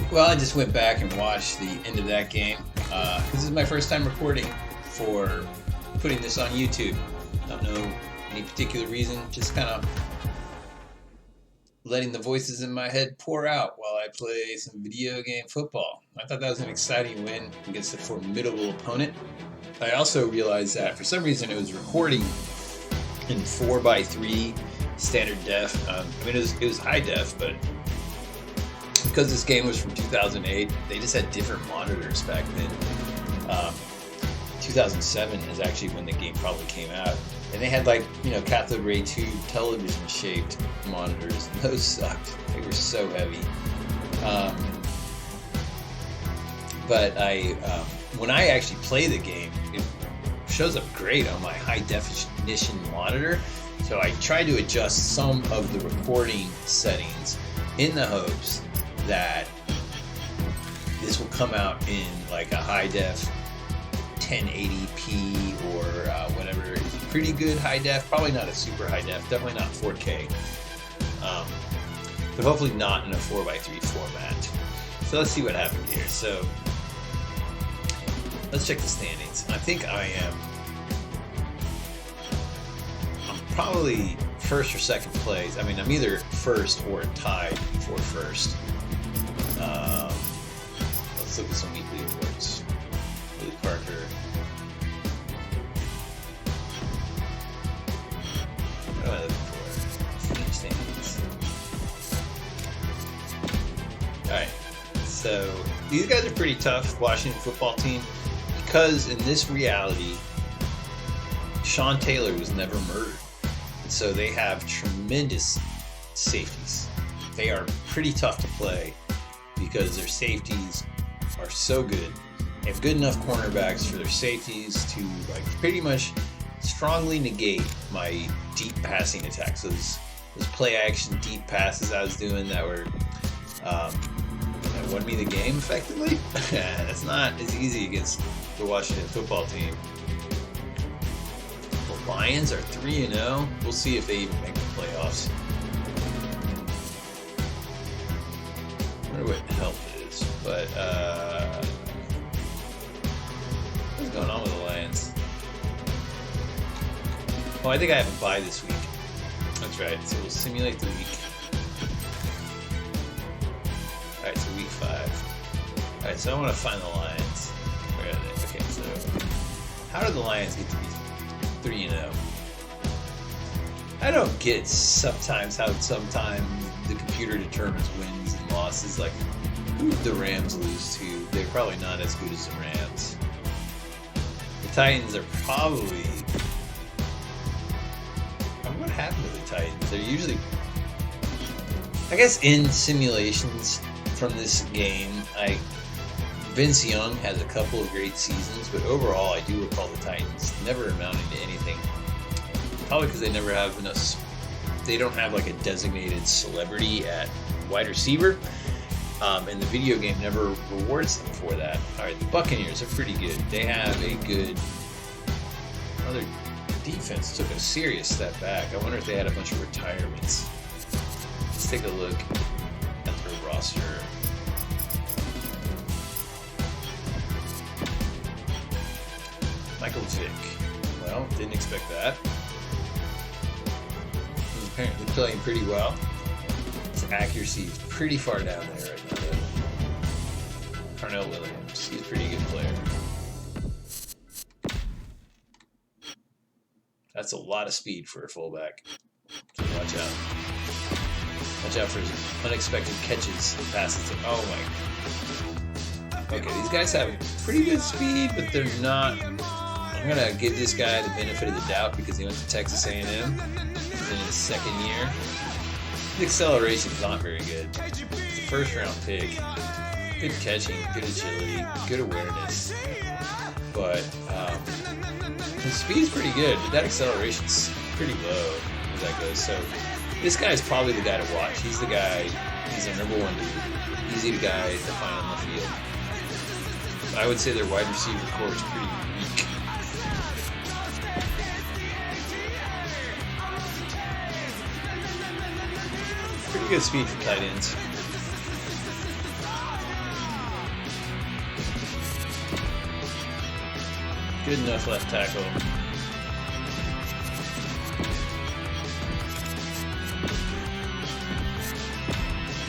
Well, I just went back and watched the end of that game. This is my first time recording for putting this on YouTube. Don't know any particular reason, just kind of letting the voices in my head pour out while I play some video game football. I thought that was an exciting win against a formidable opponent. I also realized that for some reason it was recording in 4:3 standard def. It was high def, but because this game was from 2008, they just had different monitors back then. 2007 is actually when the game probably came out, and they had cathode ray tube television shaped monitors, and those sucked. They were so heavy. But when I actually play the game, it shows up great on my high definition monitor. So I try to adjust some of the recording settings in the hopes that this will come out in like a high def 1080p or whatever. It's a pretty good high def, probably not a super high def, definitely not 4K, but hopefully not in a 4:3 format. So let's see what happened here. So let's check the standings. I think I'm probably first or second place. I'm either first or tied for first. Let's look at some weekly awards. Willie Parker. What am I looking for? Team standings. Alright, so these guys are pretty tough, Washington football team, because in this reality, Sean Taylor was never murdered. So they have tremendous safeties. They are pretty tough to play because their safeties are so good. They have good enough cornerbacks for their safeties to pretty much strongly negate my deep passing attacks. Those play action deep passes I was doing that were that won me the game effectively. That's not as easy against the Washington football team. The Lions are 3-0. We'll see if they even make the playoffs. I wonder what health is, but what's going on with the Lions? Oh, I think I have a bye this week. That's right. So we'll simulate the week. All right, so week 5. All right, so I want to find the Lions. Where are they? Okay, so how did the Lions get to be 3-0? I don't get sometimes how the computer determines wins and losses. Like, who did the Rams lose to? They're probably not as good as the Rams. The Titans are probably... what happened to the Titans? They're usually... I guess in simulations from this game, Vince Young has a couple of great seasons, but overall I do recall the Titans never amounting to anything. Probably because they never have enough. They don't have a designated celebrity at wide receiver, and the video game never rewards them for that. All right, the Buccaneers are pretty good. They have a good. Their defense took a serious step back. I wonder if they had a bunch of retirements. Let's take a look at their roster. Michael Vick. Well, didn't expect that. He's apparently playing pretty well. His accuracy is pretty far down there right now, though. Parnell Williams. He's a pretty good player. That's a lot of speed for a fullback. So watch out. Watch out for his unexpected catches and passes. Oh my. Okay, these guys have pretty good speed, but they're not. I'm going to give this guy the benefit of the doubt because he went to Texas A&M. He's in his second year. His acceleration is not very good. It's a first-round pick. Good catching, good agility, good awareness. But his speed's pretty good, but that acceleration's pretty low as that goes. So this guy's probably the guy to watch. He's the guy, he's their number one dude. Easy to guy to find on the field. I would say their wide receiver core is pretty weak. Pretty good speed for tight ends. Good enough left tackle.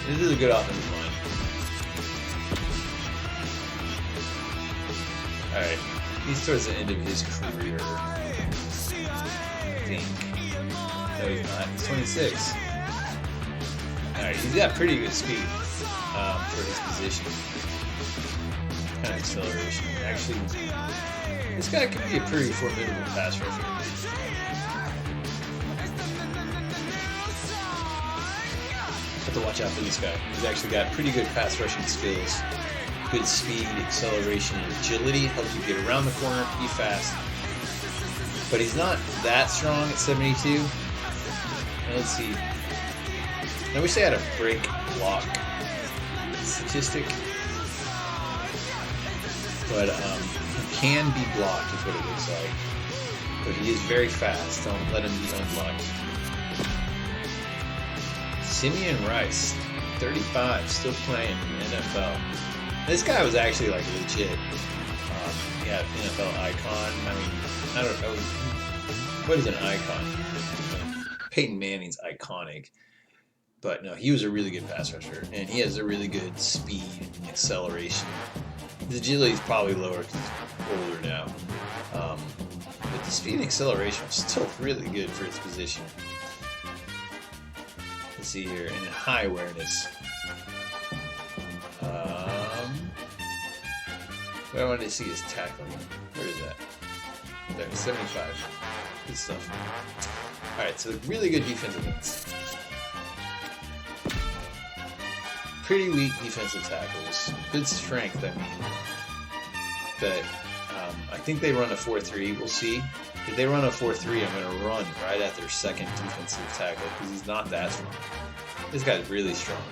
This is a good offensive line. Alright, he's towards the end of his career. I think. No, he's not. He's 26. Alright, he's got pretty good speed for his position. Kind of acceleration. Actually, this guy could be a pretty formidable pass rusher. Have to watch out for this guy. He's actually got pretty good pass rushing skills. Good speed, acceleration, and agility. Helps you get around the corner, be fast. But he's not that strong at 72. And let's see. I wish they had a break block statistic. But he can be blocked is what it looks like. But he is very fast. Don't let him be unblocked. Simeon Rice, 35, still playing in the NFL. This guy was actually like legit. Yeah, NFL icon. I mean, I don't know. What is an icon? Peyton Manning's iconic. But no, he was a really good pass rusher. And he has a really good speed and acceleration. His agility is probably lower because he's older now. But the speed and acceleration is still really good for his position. Let's see here, and high awareness. What I wanted to see is tackling. Where is that? There, 75. Good stuff. Alright, so really good defensive ends. Pretty weak defensive tackles. Good strength, I mean. But I think they run a 4-3. We'll see. If they run a 4-3, I'm going to run right at their second defensive tackle because he's not that strong. This guy's really strong.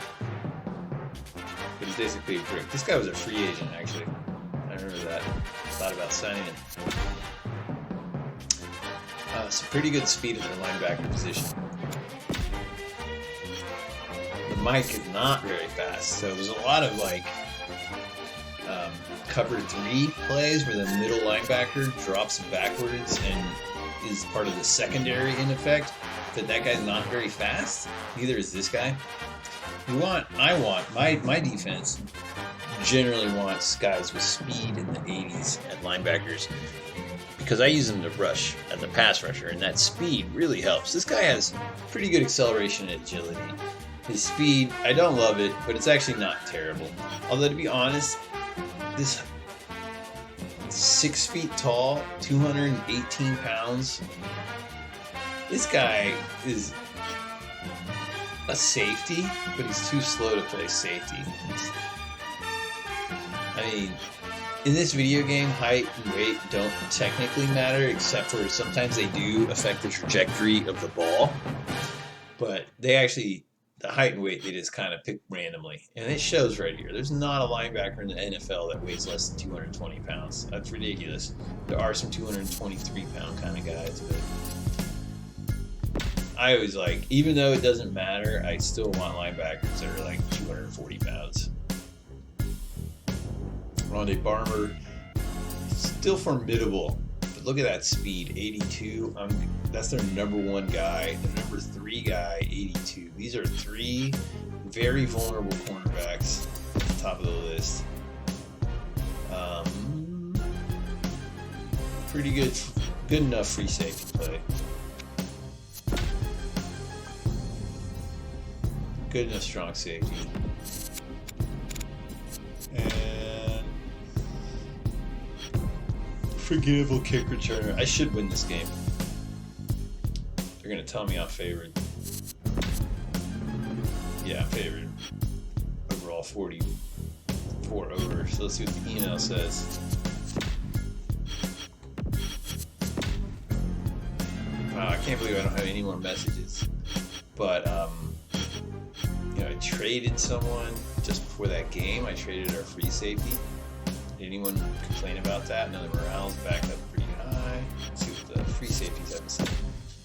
But he's basically a brick. This guy was a free agent, actually. I remember that. Thought about signing him. Some pretty good speed at the linebacker position. The Mike is not very fast, so there's a lot of like cover 3 plays where the middle linebacker drops backwards and is part of the secondary in effect. But that guy's not very fast. Neither is this guy. My defense generally wants guys with speed in the 80s at linebackers because I use them to rush at the pass rusher, and that speed really helps. This guy has pretty good acceleration and agility. His speed, I don't love it, but it's actually not terrible. Although, to be honest, this 6 feet tall, 218 pounds, this guy is a safety, but he's too slow to play safety. I mean, in this video game, height and weight don't technically matter, except for sometimes they do affect the trajectory of the ball. But they actually, the height and weight, they just kind of pick randomly. And it shows right here. There's not a linebacker in the NFL that weighs less than 220 pounds. That's ridiculous. There are some 223-pound kind of guys, but I always like, even though it doesn't matter, I still want linebackers that are like 240 pounds. Rondé Barber, still formidable, but look at that speed, 82. That's their number 1 guy. The number 3 guy, 82. These are 3 very vulnerable cornerbacks at the top of the list. Pretty good enough free safety play. Good enough strong safety. And forgettable kick returner. I should win this game. They're going to tell me I'm favored. Yeah, I'm favored. Overall 44 over. So let's see what the email says. Wow, I can't believe I don't have any more messages. But, I traded someone just before that game. I traded our free safety. Did anyone complain about that? No, the morale's back up pretty high. Let's see what the free safeties have to say.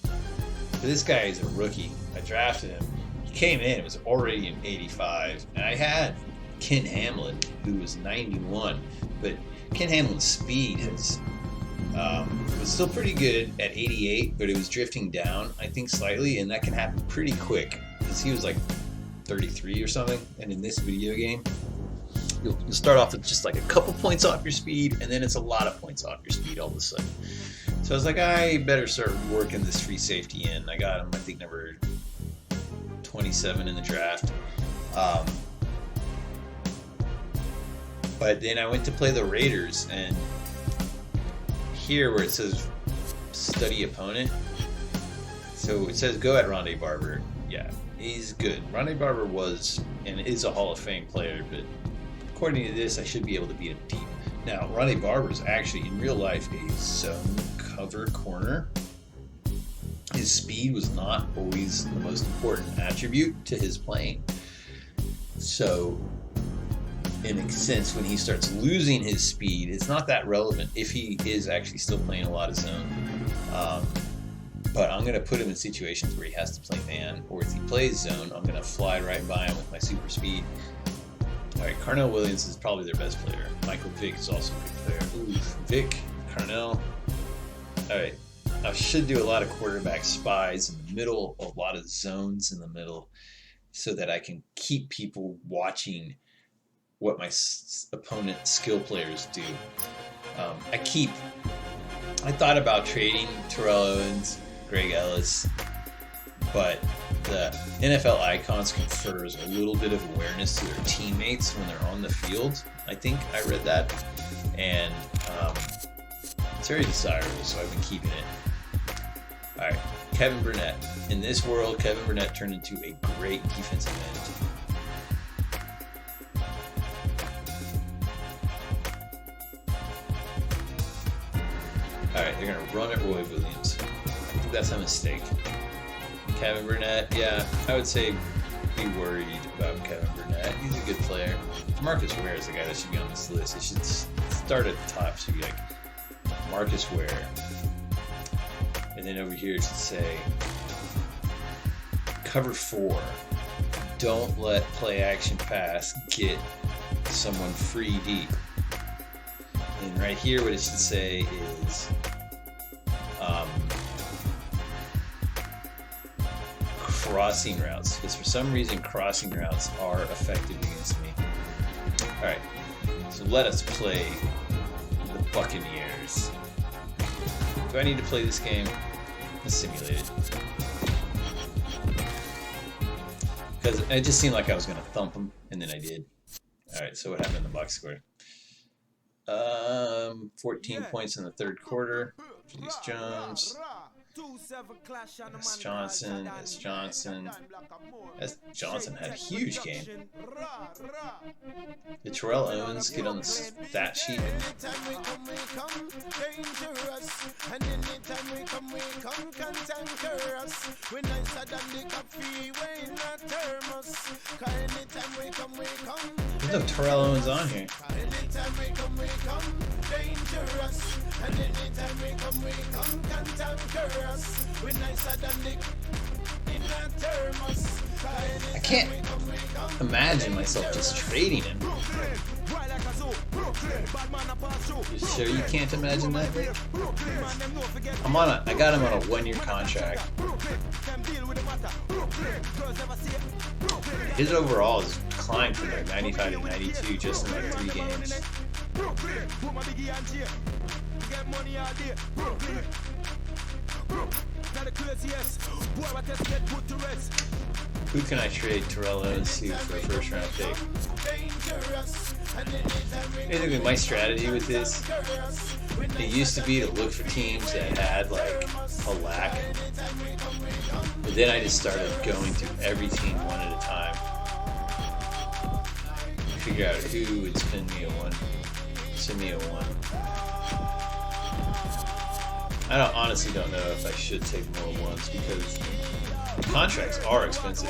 But this guy is a rookie. I drafted him. He came in. It was already an 85. And I had Ken Hamlin, who was 91. But Ken Hamlin's speed has It was still pretty good at 88, but it was drifting down, I think, slightly, and that can happen pretty quick because he was like 33 or something. And in this video game, you'll start off with just like a couple points off your speed, and then it's a lot of points off your speed all of a sudden. So I was like, I better start working this free safety in. I got him, I think, number 27 in the draft. But then I went to play the Raiders, and here where it says study opponent, so it says go at Rondé Barber. Yeah, he's good. Rondé Barber was and is a Hall of Fame player, but according to this, I should be able to beat him deep. Now, Rondé Barber is actually in real life a zone cover corner. His speed was not always the most important attribute to his playing. So, in a sense, when he starts losing his speed, it's not that relevant if he is actually still playing a lot of zone. But I'm going to put him in situations where he has to play man, or if he plays zone, I'm going to fly right by him with my super speed. All right, Carnell Williams is probably their best player. Michael Vick is also a good player. Ooh, Vick, Carnell. All right, I should do a lot of quarterback spies in the middle, a lot of zones in the middle, so that I can keep people watching what my opponent skill players do. I thought about trading Terrell Owens, Greg Ellis, but the NFL Icons confers a little bit of awareness to their teammates when they're on the field. I think I read that, and it's very desirable, so I've been keeping it. All right, Kevin Burnett. In this world, Kevin Burnett turned into a great defensive end. Alright, they're going to run at Roy Williams. I think that's a mistake. Kevin Burnett, yeah, I would say be worried about Kevin Burnett. He's a good player. Marcus Ware is the guy that should be on this list. It should start at the top. It should be like Marcus Ware. And then over here it should say cover 4. Don't let play action pass get someone free deep. And right here what it should say is crossing routes, because for some reason crossing routes are effective against me. Alright, so let us play the Buccaneers. Do I need to play this game? Let's simulate it. Because it just seemed like I was going to thump them, and then I did. Alright, so what happened in the box score? 14 points in the third quarter. Julius Jones. S. Johnson. S. Johnson. S. Johnson had a huge game. Did Terrell Owens get on the stat sheet? There's no Terrell Owens on here. I can't imagine myself just trading him. You sure you can't imagine that? I got him on a 1-year contract. His overall has climbed from like 95 to 92 just in like 3 games. Who can I trade Terrell Owens to for a first round pick? Basically, my strategy with this, it used to be to look for teams that had like a lack, but then I just started going through every team one at a time, figure out who would send me a 1. I honestly don't know if I should take more 1s because the contracts are expensive.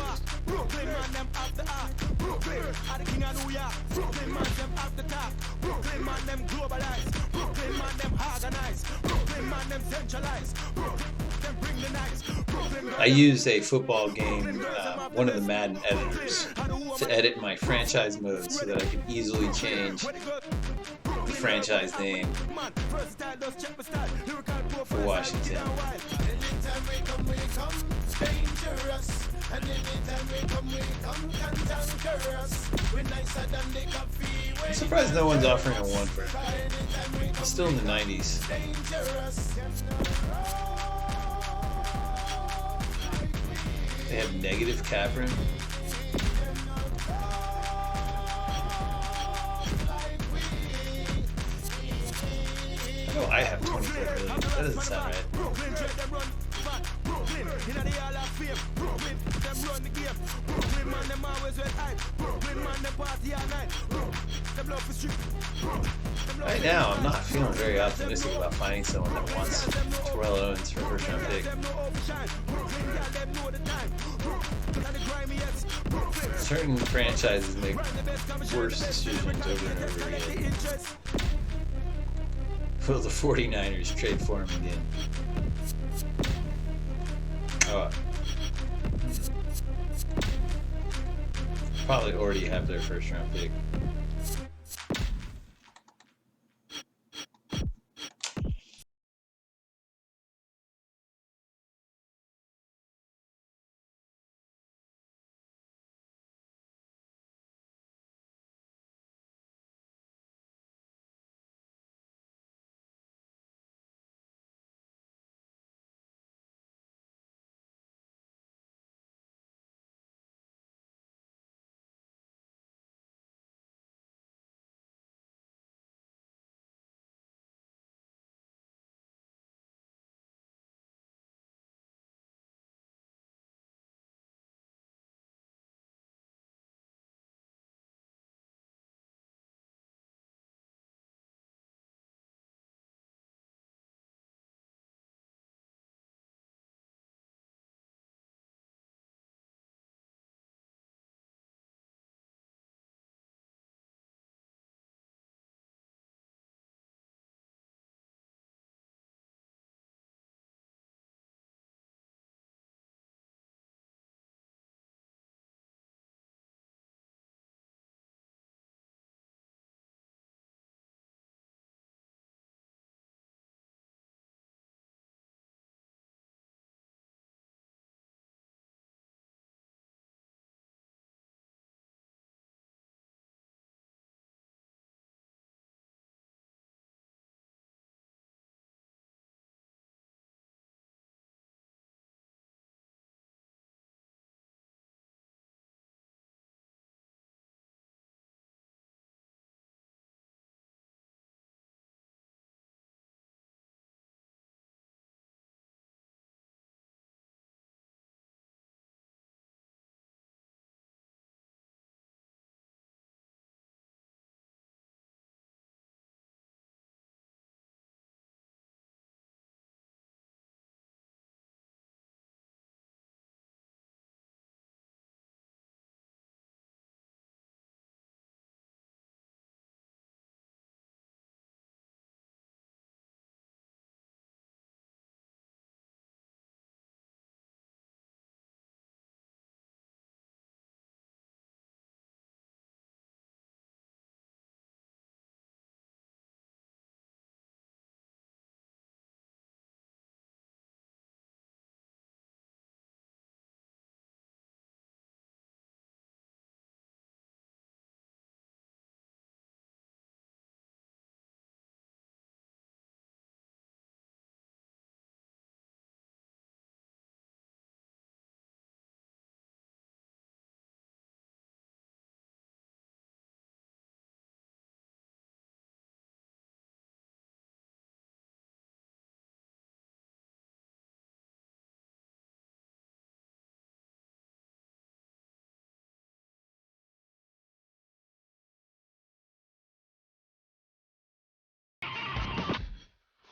I used a football game, one of the Madden editors, to edit my franchise mode so that I could easily change the franchise name for Washington. I'm surprised no one's offering a 1 for him. He's still in the 90s. They have negative cap room. Oh, I have 24 million. That doesn't sound right. Right now, I'm not feeling very optimistic about finding someone that wants Terrell Owens for first round pick. Certain franchises make worse decisions over and over again. Will the 49ers trade for him again? Oh. Probably already have their first round pick.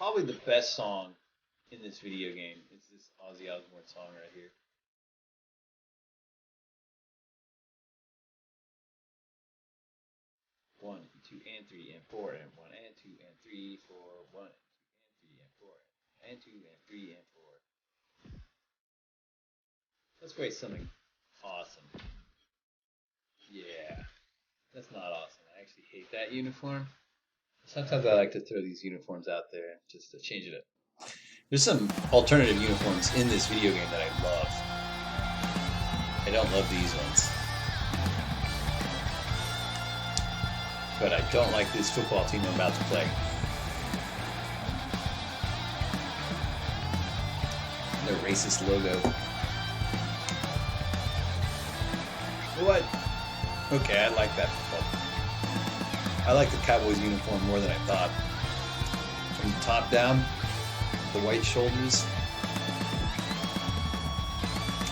Probably the best song in this video game is this Ozzy Osbourne song right here. One, two, and three, and four, and one, and two, and three, four, one, and two, and three, and four, and two, and three, and four. Let's write something awesome. Yeah, that's not awesome. I actually hate that uniform. Sometimes I like to throw these uniforms out there just to change it up. There's some alternative uniforms in this video game that I love. I don't love these ones. But I don't like this football team I'm about to play. Their racist logo. What? Okay, I like that football. I like the Cowboys uniform more than I thought. From the top down, the white shoulders.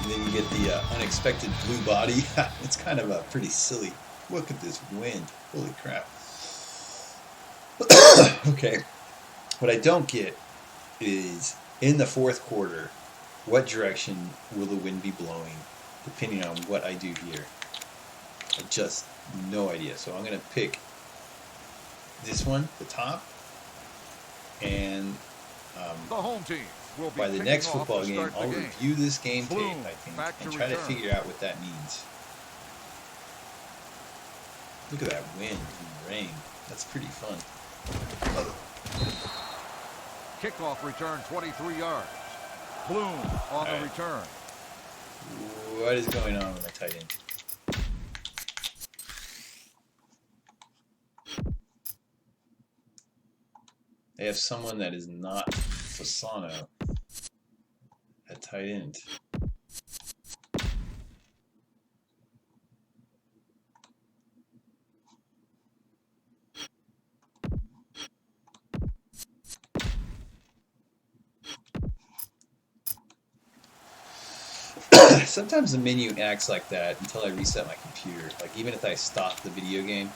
And then you get the unexpected blue body. It's kind of pretty silly. Look at this wind. Holy crap. Okay. What I don't get is, in the fourth quarter, what direction will the wind be blowing, depending on what I do here. I just no idea. So I'm going to pick this one, the top, and the home team will be by the next football game, game, I'll review this game tape, I think, and try to figure out what that means. Look at that wind and rain. That's pretty fun. Kickoff return 23 yards. Bloom on the return. What is going on with my tight end? They have someone that is not Fasano at tight end. Sometimes the menu acts like that until I reset my computer. Like, even if I stop the video game,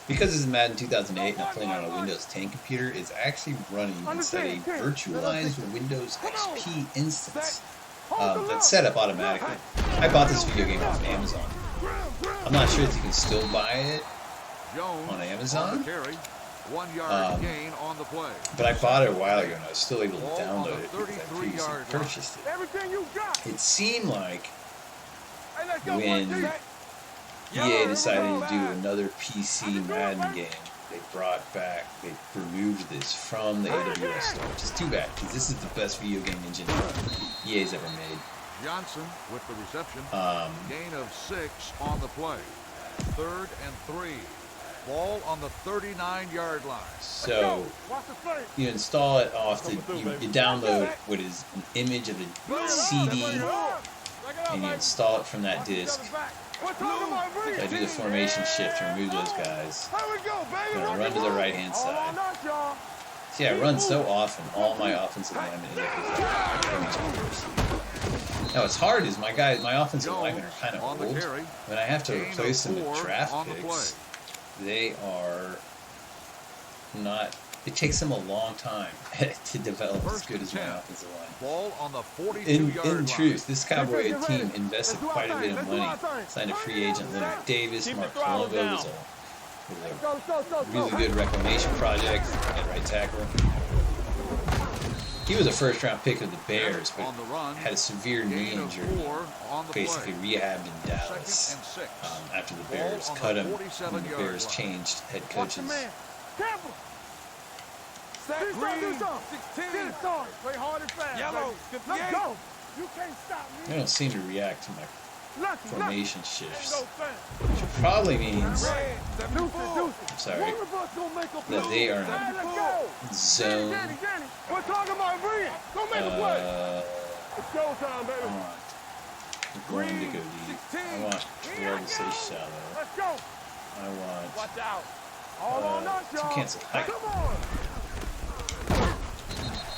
because this is Madden 2008 and I'm playing on a Windows 10 computer, it's actually running inside a virtualized Windows XP instance that's set up automatically. I bought this video game off Amazon. I'm not sure if you can still buy it on Amazon. 1 yard gain on the play. But I bought it a while ago and I was still able to download it because I previously purchased it. It seemed like when EA decided to do another PC Madden game, they removed this from the AWS store, which is too bad because this is the best video game engine EA's ever made. Johnson with the reception. Gain of 6 on the play. 3rd and 3. Ball on the 39-yard line. So you install it off the, you download what is an image of a CD, and you install it from that disk. I do the formation shift to remove those guys. I'm gonna run to the right-hand side. See, I run so often, all my offensive linemen end up with now what's hard is my offensive linemen are kind of old. When I have to replace them with draft picks, they are not. It takes them a long time to develop as good as my offensive line. Ball on the 42-yard line. In truth, this Cowboy team invested quite a bit of money. Signed a free agent, Leonard Davis. Mark Colombo was a really good reclamation project at right tackle. He was a first-round pick of the Bears, but had a severe knee injury. Basically rehabbed in Dallas after the Bears cut him when the Bears changed head coaches. They don't seem to react to my formation shifts, which probably means, that they are in a zone. I'm going to go deep. I want Terrell to stay shallow. I want to cancel height.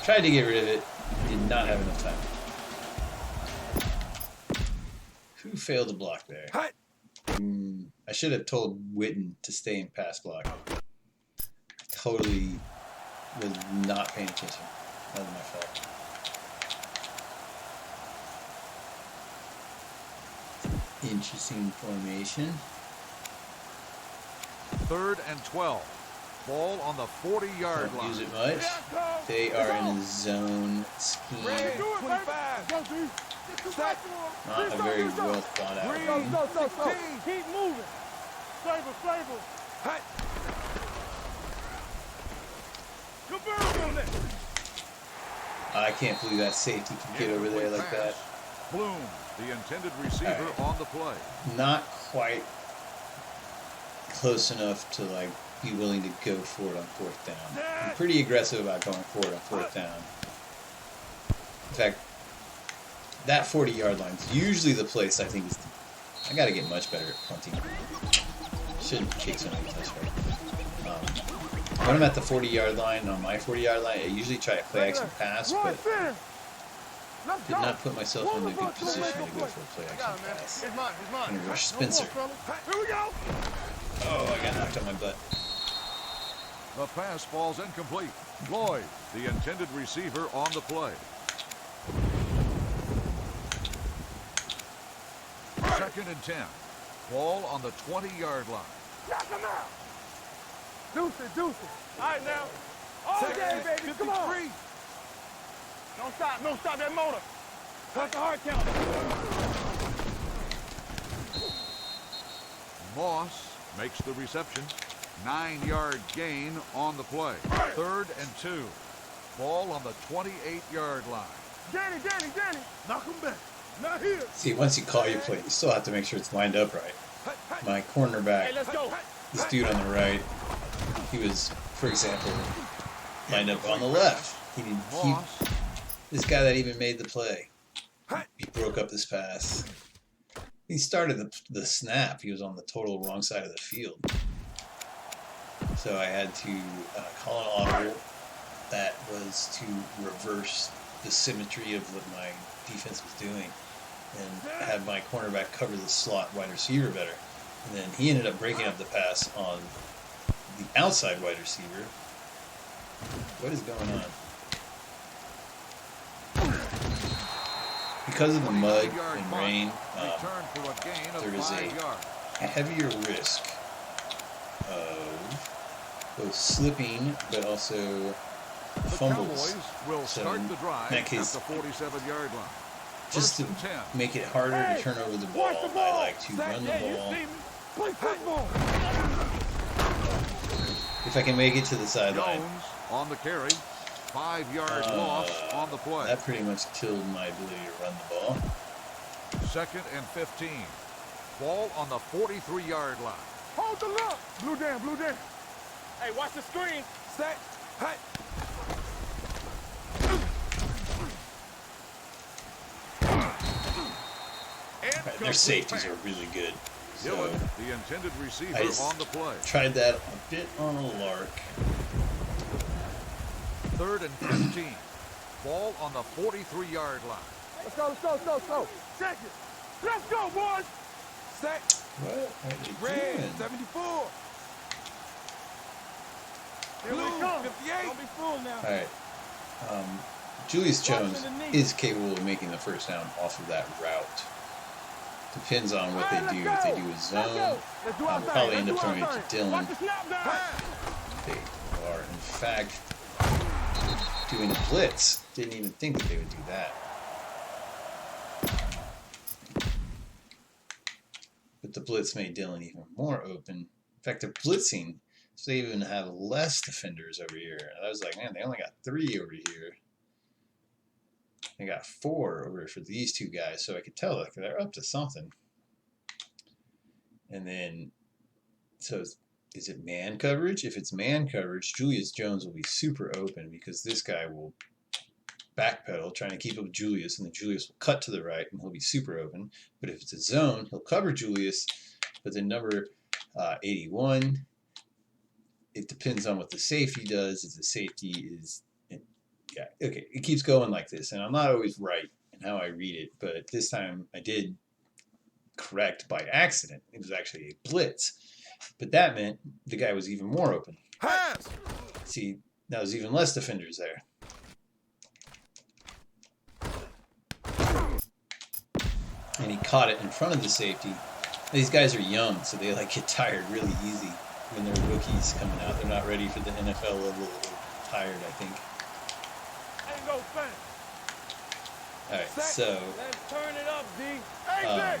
Tried to get rid of it. Did not have enough time. Who failed to block there? I should have told Witten to stay in pass block. I totally was not paying attention. That was my fault. Interesting formation. 3rd and 12. Ball on the 40-yard line. Don't use it much. They are in a zone scheme. Not a very well thought out game. Keep moving. Flavor. I can't believe that safety can get over there like that. Bloom, the intended receiver on the play. Not quite close enough to like be willing to go for it on 4th down. I'm pretty aggressive about going for it on 4th down. In fact, that 40-yard line is usually the place I think is. I got to get much better at punting. Shouldn't kick so many touchdowns. When I'm at the 40-yard line, on my 40-yard line, I usually try to play action pass, but did not put myself in a good position to go for a play action pass. I'm going to rush Spencer. Oh, I got knocked on my butt. The pass falls incomplete. Lloyd, the intended receiver on the play. 2nd and 10. Ball on the 20-yard line. Knock him out. Deuce it. All right, now. All day, baby. Come on. Don't stop that motor. That's the hard count. Moss makes the reception. 9-yard gain on the play. 3rd and 2. Ball on the 28-yard line. Danny. Knock him back. Not here. See, once you call your play, you still have to make sure it's lined up right. My cornerback, Hey, let's go. this dude on the right, he was, for example, lined up on the left. This guy that even made the play, he broke up this pass. He started the snap. He was on the total wrong side of the field. So I had to call an audible. That was to reverse the symmetry of what my defense was doing and have my cornerback cover the slot wide receiver better. And then he ended up breaking up the pass on the outside wide receiver. What is going on? Because of the mud and rain, there is a heavier risk of both slipping but also fumbles. So in that case, just to make it harder to turn over the ball, I like to run the ball. If I can make it to the sideline. On the carry, 5-yard loss on the play. That pretty much killed my ability to run the ball. 2nd and 15. Ball on the 43-yard line. Hold the look. Blue down. Hey, watch the screen. Set. Hey. Right, their safeties are really good. So the intended receiver on the play. Tried that a bit on a lark. 3rd and 15. Ball on the 43-yard line. Let's go. Second. Let's go, boys. Set. What are you Red, doing? 74. Here we come. 58. Don't be fooled now. All right. Julius Jones is capable of making the first down off of that route. Depends on what they do. If they do a zone, I'll probably end up throwing it to Dylan. They are, in fact, doing a blitz. Didn't even think that they would do that. But the blitz made Dylan even more open. In fact, they're blitzing, so they even have less defenders over here. And I was like, man, they only got 3 over here. They got 4 over for these 2 guys, so I could tell like they're up to something. And then, so is it man coverage? If it's man coverage, Julius Jones will be super open because this guy will backpedal trying to keep up with Julius, and then Julius will cut to the right and he'll be super open. But if it's a zone, he'll cover Julius, but then number 81, it depends on what the safety does. If the safety is, yeah, okay, it keeps going like this, and I'm not always right in how I read it, but this time I did correct by accident. It was actually a blitz, but that meant the guy was even more open. Pass. See, now there's even less defenders there. And he caught it in front of the safety. These guys are young, so they like get tired really easy when they're rookies coming out. They're not ready for the NFL level. They're tired, I think. Ain't no thing. All right, so Let's turn it up, D. Hey, hey.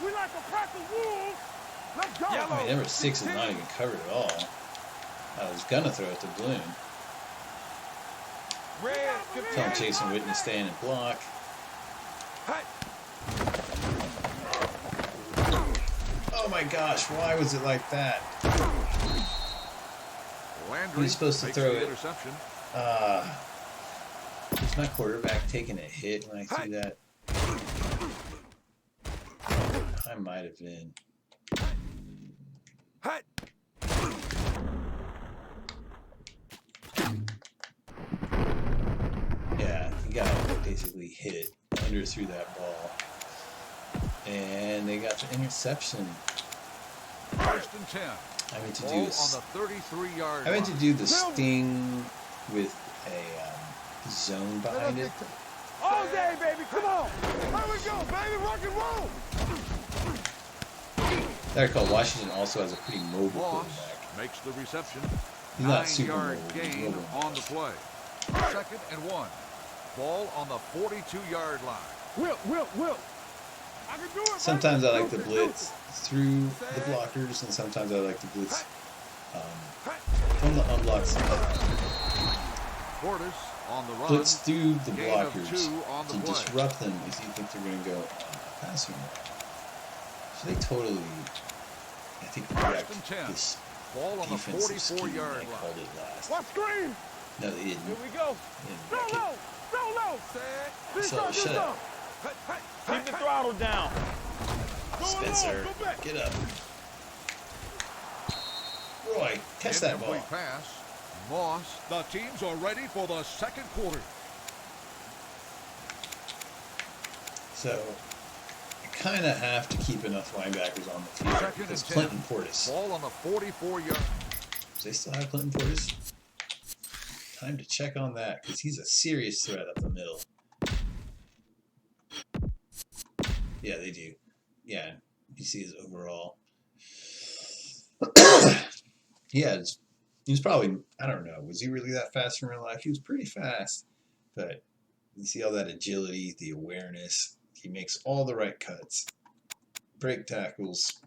We like a pack of wolves. Let's go. I mean, number 6 is not even covered at all. I was gonna throw it to Bloom. Tell Jason Witten to stand and block. Oh my gosh, why was it like that? He was supposed to throw it. Was my quarterback taking a hit when I threw that? I might have been. Yeah, he got basically hit. Under threw that ball. And they got the interception. First and 10. I meant to do this. On the 33-yard I meant to do the sting with a zone behind it. All day, baby. Come on. Here we go, baby. Rock and roll. I recall Washington also has a pretty mobile quarterback. Makes the reception. He's not super 9-yard mobile. gain on the play. 2nd and 1. Ball on the 42-yard line. Will. I can do it. Sometimes I like to blitz through the blockers, and sometimes I like to blitz from the unblocked side. Portis on the run. Blitz through the Gain of blockers 2 to disrupt them if you think they're going to go passing route. So they totally, I think, wrecked this ball on the defensive scheme 44-yard they called it last. What screen? No, they didn't. Here we go. They didn't wreck it. So shut up. Keep the throttle down. Spencer, get up. Roy, catch that ball. Pass. Moss. The teams are ready for the second quarter. So you kind of have to keep enough linebackers on the field because Clinton Portis. Ball on the 44-yard. Do they still have Clinton Portis? Time to check on that because he's a serious threat up the middle. Yeah, they do. Yeah, you see his overall. Yeah, he was probably, I don't know, was he really that fast in real life? He was pretty fast, but you see all that agility, the awareness. He makes all the right cuts, break tackles.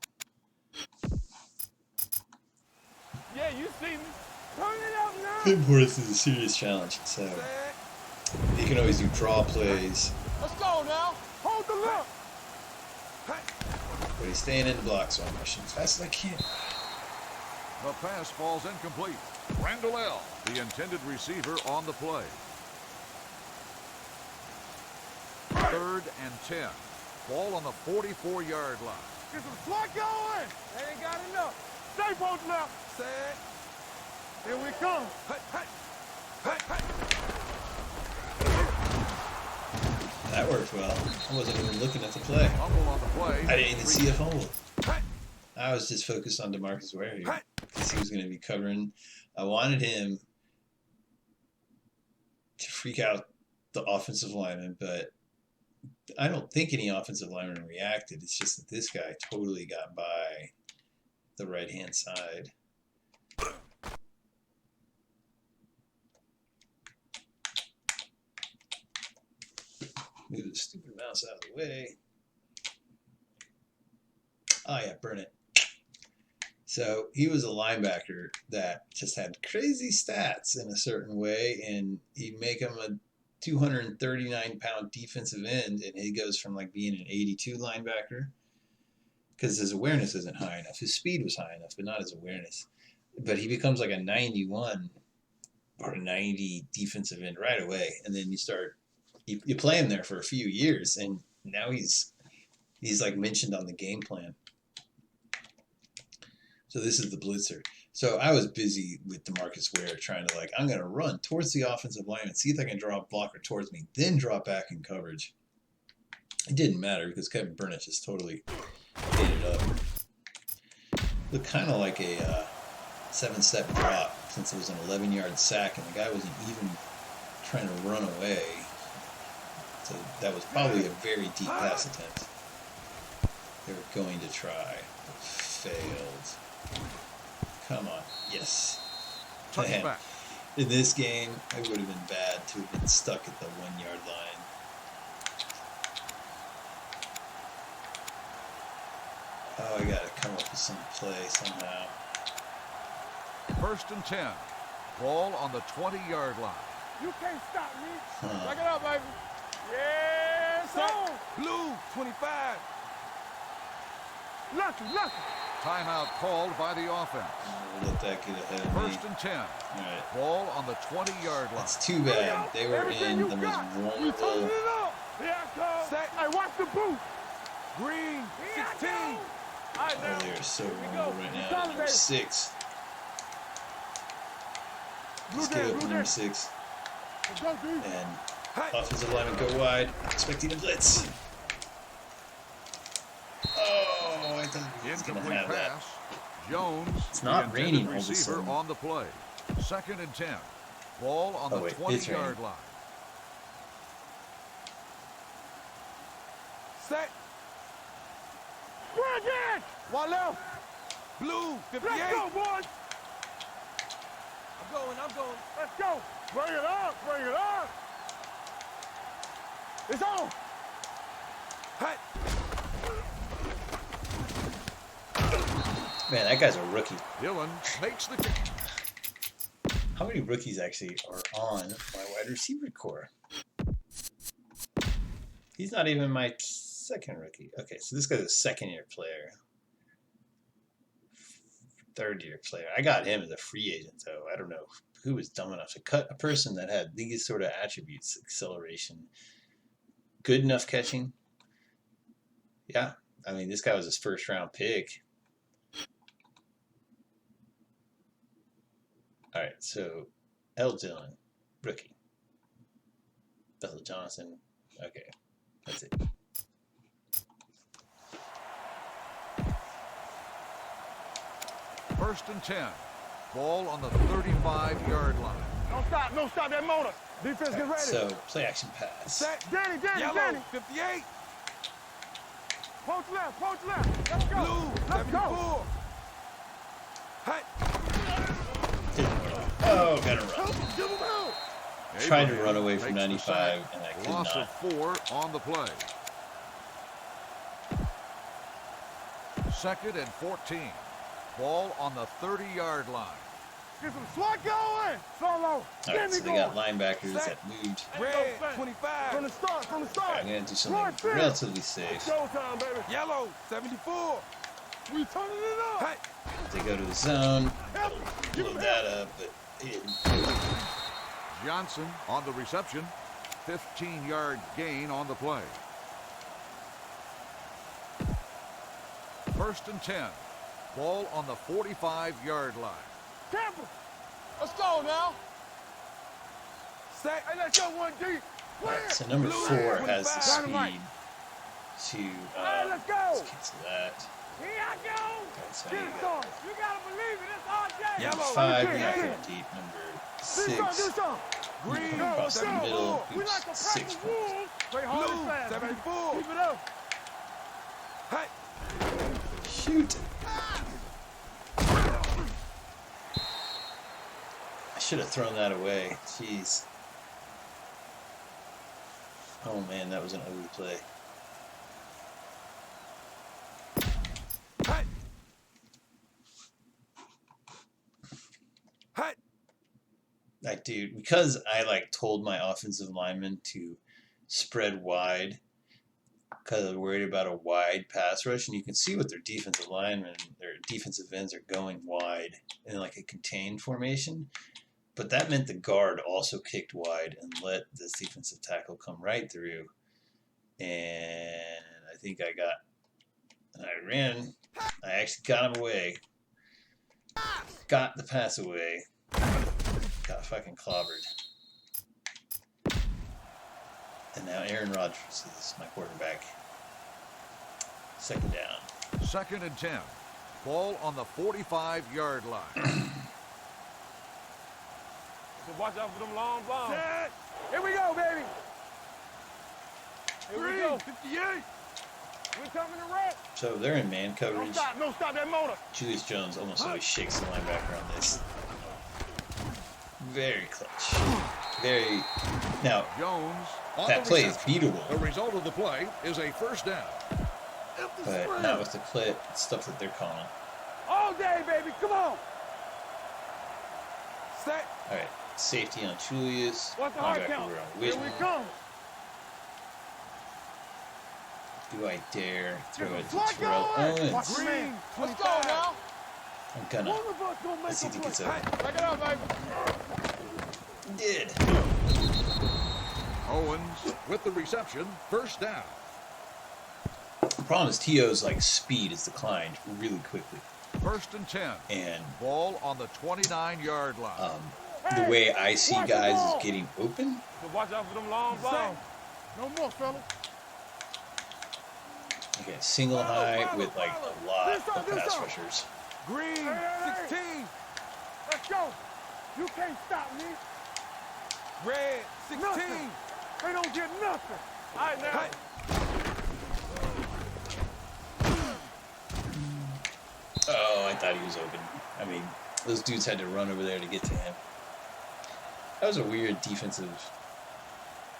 Yeah, you see me. Turn it up now. Clinton Portis is a serious challenge, so he can always do draw plays. Let's go now. Hold the look. But he's staying in the block, so I'm rushing as fast as I can. The pass falls incomplete. Randall L., the intended receiver on the play. 3rd and 10. Ball on the 44-yard line. Get some slot going. They ain't got enough. Stay posted up. Set. Here we come. That worked well. I wasn't even looking at the play. Fumble on the play. I didn't even see a fumble. I was just focused on DeMarcus Ware here because he was going to be covering. I wanted him to freak out the offensive lineman, but I don't think any offensive lineman reacted. It's just that this guy totally got by the right-hand side. Move the stupid mouse out of the way. Oh yeah, burn it. So he was a linebacker that just had crazy stats in a certain way, and he'd make him a 239-pound defensive end, and he goes from like being an 82 linebacker because his awareness isn't high enough. His speed was high enough, but not his awareness. But he becomes like a 91 or a 90 defensive end right away, and then you play him there for a few years, and now he's like mentioned on the game plan. So this is the blitzer. So I was busy with DeMarcus Ware trying to I'm going to run towards the offensive line and see if I can draw a blocker towards me, then drop back in coverage. It didn't matter because Kevin Burnett just totally ate it up. Looked kind of like a 7-step drop since it was an 11-yard sack and the guy wasn't even trying to run away. So that was probably a very deep pass attempt. They were going to try, but failed. Come on. Yes. Touchback. In this game, it would have been bad to have been stuck at the 1-yard line. Oh, I got to come up with some play somehow. First and 10. Ball on the 20-yard line. You can't stop me. Back it up, baby. Yeah, so. Blue, 25. Lucky. Timeout called by the offense. We'll let that get ahead of me. First and 10. All right. Ball on the 20-yard line. That's too bad. They were in the most vulnerable. Hey, watch the boot. Green, 16. Oh, they are so vulnerable right now. Number 6. Let's get up to number 6. And offensive lineman go wide, expecting a blitz. Oh, I thought he was going to have that. Jones, it's not raining all of a receiver sudden. on the play. Second and 10. Ball on the 20-yard line. Set. Bring it! One left. Blue, 58. Let's go, boys. I'm going. Let's go. Bring it up. It's on. Hey. Man, that guy's a rookie. Dillon makes the kick. How many rookies actually are on my wide receiver core? He's not even my second rookie. Okay, so this guy's a second-year player. Third-year player. I got him as a free agent, though. I don't know who was dumb enough to cut a person that had these sort of attributes: acceleration, good enough catching. Yeah, I mean, this guy was his first-round pick. All right, so L. Dillon, rookie. Bella Johnson. Okay, that's it. First and 10. Ball on the 35-yard line. Don't stop that motor. Defense, get ready. So, play action pass. Set. Danny. Yellow, 58. Poach left. Let's go. Blue, Let's 74. go. Hey. Oh, gotta run. Tried to run away from 95, and I could Loss not. of 4 on the play. Second and 14. Ball on the 30-yard line. Get some swat going. Solo. All right, so they got linebackers that moved. Red, 25. From the start. I'm going to do something relatively safe. Showtime, baby. Yellow, 74. We turning it up. Hey. They go to the zone. Blow that up, but he didn't. Johnson on the reception. 15-yard gain on the play. First and 10. Ball on the 45-yard line. Tampa. Let's go now. Hey, let's go 1D. Right, so number 4 has the speed to let's go. let's cancel that. Here I go. Okay, so Get it on. You gotta believe it. It's RJ. number 5, you're not going deep. Number 6, Green. across the middle. We Oops, like to 6 practice rules. Play hard and fast, 74. Keep it up. Hey. Shoot. I should have thrown that away. Jeez. Oh man, that was an ugly play. Hey. Hey. Like, dude, because I told my offensive lineman to spread wide because I was worried about a wide pass rush, and you can see what their defensive linemen, their defensive ends are going wide in a contained formation. But that meant the guard also kicked wide and let this defensive tackle come right through. And I think I ran. I actually got him away. Got the pass away. Got fucking clobbered. And now Aaron Rodgers is my quarterback. Second down. Second and 10. Ball on the 45-yard line. Watch out for them long bombs. Here we go, baby. Here we go. 58. We're coming to wreck. So they're in man coverage. No stop that motor. Julius Jones almost always shakes the linebacker on this. Very clutch. Very. Now, Jones that play is beatable. The result of the play is a first down. But not with the stuff that they're calling. All day, baby. Come on. Set. All right, safety on Julius. What's the hard Linebacker count? on Here we Whitman. come. Do I dare throw it to Flag Terrell going. Owens? Watch your man. Let's go now. I'm gonna. One of us gonna Let's see make if a he gets play. over. Back it up, baby. Did. Owens with the reception, first down. The problem is T.O.'s like speed has declined really quickly, First and 10. and Ball on the 29-yard line. the way I see guys is getting open. So watch out for them long balls. No more, fella. Okay, single high with like a lot of pass rushers. Green, 16. Let's go. You can't stop me. Red, 16. Nothing. They don't get nothing. All right, now. Oh, I thought he was open. I mean, those dudes had to run over there to get to him. That was a weird defensive.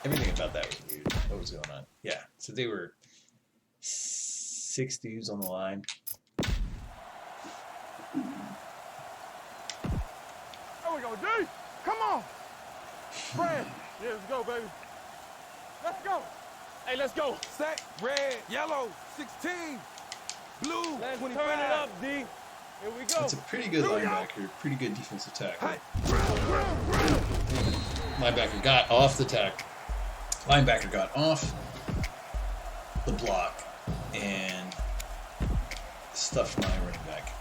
Everything about that was weird. What was going on? Yeah, so they were 6 dudes on the line. There we go, D. Come on. Fred. Yeah, let's go, baby. Let's go. Hey, let's go. Set, red, yellow, 16, blue, let's 25. Turn it up, D. Here we go. It's a pretty good linebacker, pretty good defensive tackle. Linebacker got off the tackle. Linebacker got off the block and stuffed my running back.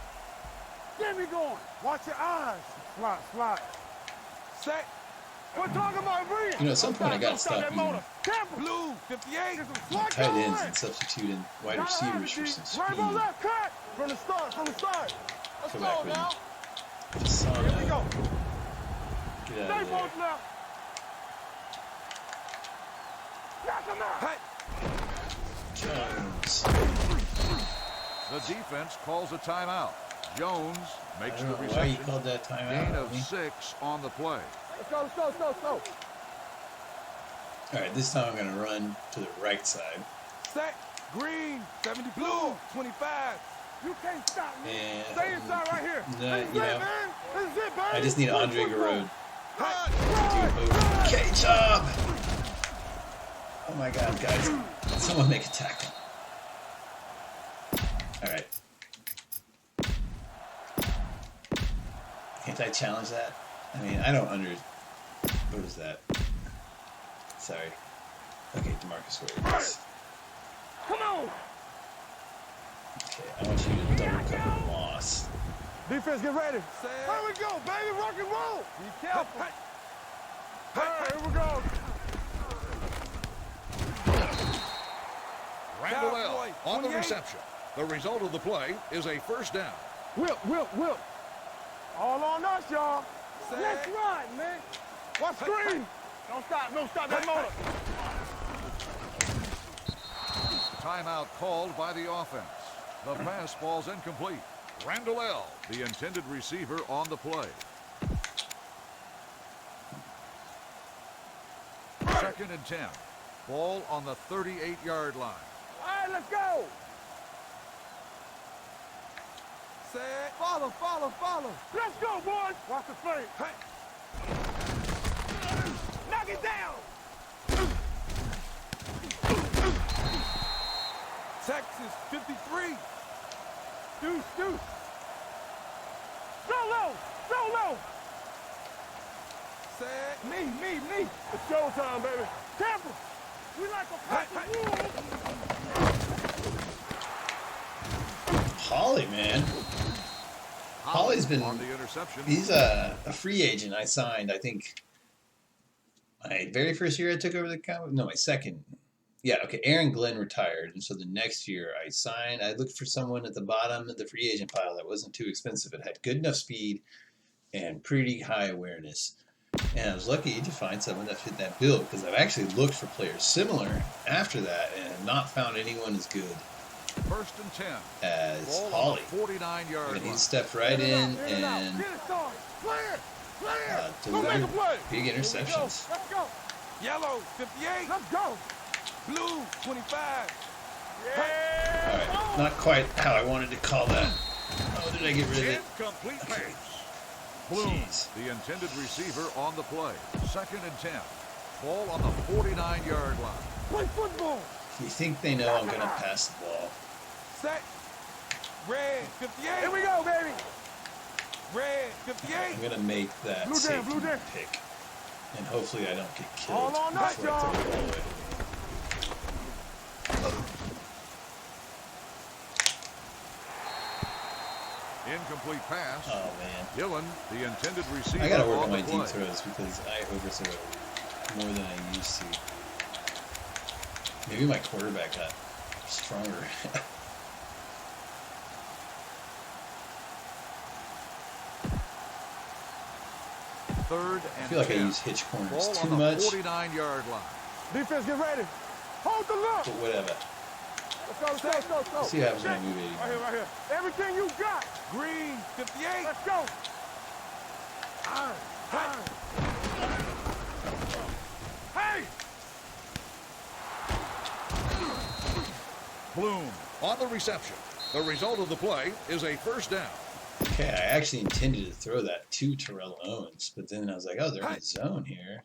Get me going. Watch your eyes. Slide. Set. We're talking about Bree. You know, at some point I got to stop using Blue, 58. tight ends and substituting wide receivers for some speed. Rainbow left cut. From the start. Let's Come go back now. with just saw Here we that. go. Get out of Stay there. both left. Knock him out. Jones. The defense calls a timeout. Jones I makes don't the know why you reception. called that Gain timeout. of 6 on the play. Let's go. All right, this time I'm going to run to the right side. Set. Green, 70 blue, 25. You can't stop me. And Stay inside right here. No, This is you it, know, man. This is it, baby. I just need Andre Garode. Right. K-Chop! Oh my god, guys. Someone make a tackle. Alright. Can't I challenge that? I mean, I don't What is that? Sorry. Okay, DeMarcus Wade. Come on. Okay, I want you to double cover Moss. Defense, get ready. Here we go, baby. Rock and roll. Be careful. Here we go. Randall L. Cowboys, on the 28. reception. The result of the play is a first down. Whip. All on us, y'all. Let's ride, man. Watch screen. Don't stop that motor. Timeout called by the offense. The pass falls incomplete. Randall L., the intended receiver on the play. Second and 10. Ball on the 38-yard line. All right, let's go. Set. Follow. Let's go, boys. Watch the fake. Hey. Knock it down. Texas 53. Deuce. Solo. Set. Me. It's showtime, baby. Careful. We like a fight. Holly, man. Holly's been. On the interception. He's a free agent I signed, I think, my very first year I took over the Cowboys. No, my second. Yeah, okay. Aaron Glenn retired, and so the next year I looked for someone at the bottom of the free agent pile that wasn't too expensive. It had good enough speed and pretty high awareness. And I was lucky to find someone that fit that bill because I've actually looked for players similar after that and have not found anyone as good First and 10. as Ball Holly. on the 49-yard And line. he stepped right in and delivered big interceptions. Let's go. Yellow 58. Let's go. Blue 25. Yeah. All right, not quite how I wanted to call that. Oh, did I get rid of it? Incomplete pass. Bloom, Jeez. the intended receiver on the play. 2nd and 10. Ball on the 49-yard line. Play football. You think they know I'm going to pass the ball. Set. Red 58. Here we go, baby. Red 58. I'm going to make that Blue down, safety blue down. pick. And hopefully I don't get killed All on us, before I throw y'all. the ball away. Incomplete pass. Oh, man. Dillon, the intended receiver I got to work on on my the deep play. throws because I overthrow more than I used to. Maybe my quarterback got stronger. Third I and feel like 10. I use hitch corners Ball too on the much, 49-yard line. Defense, get ready. Hold the look. but whatever. Let's go, let's go, let's go, let's go. See what happens when I move 80. Right here, right here. Everything you got. Green 58. Let's go. Hey! Bloom on the reception. The result of the play is a first down. Okay, I actually intended to throw that to Terrell Owens, but then I was like, oh, they're in a zone here.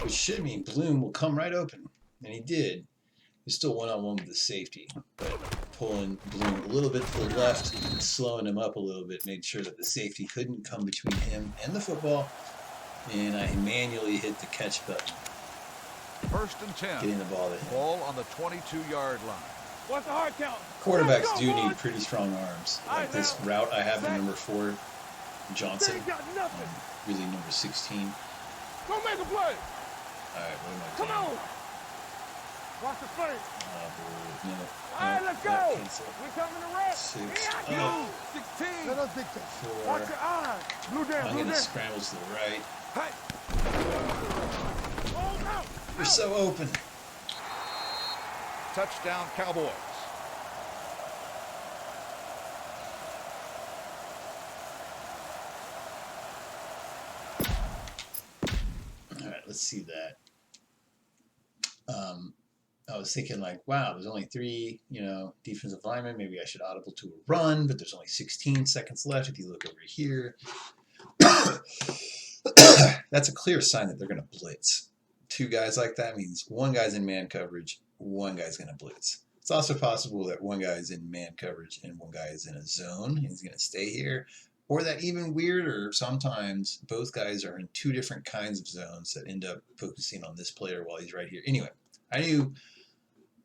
Which should mean Bloom will come right open. And he did. He's still one-on-one with the safety, but pulling Bloom a little bit to the left, slowing him up a little bit, made sure that the safety couldn't come between him and the football. And I manually hit the catch button, 1st and 10. getting the ball to him. Ball on the 22-yard line. What's the hard count? Quarterbacks do need pretty strong arms. Like this route I have in number 4, Johnson, They got nothing. really number 16. Go make a play. All right, what am I Come doing? on. Watch the face. No. All right, let's that go. cancel. We coming to rest. 6. You. Oh, 16. Let us dictate. 4. Watch your eyes. Blue down, I'm blue going to down. scramble to the right. Hey. Oh, no. You're so open. Touchdown, Cowboys. All right, let's see that. I was thinking like, wow, there's only 3, defensive linemen. Maybe I should audible to a run, but there's only 16 seconds left. If you look over here, that's a clear sign that they're going to blitz. 2 guys like that means 1 guy's in man coverage, 1 guy's going to blitz. It's also possible that 1 guy is in man coverage and 1 guy is in a zone and he's going to stay here. Or that even weirder, sometimes both guys are in 2 different kinds of zones that end up focusing on this player while he's right here. Anyway, I knew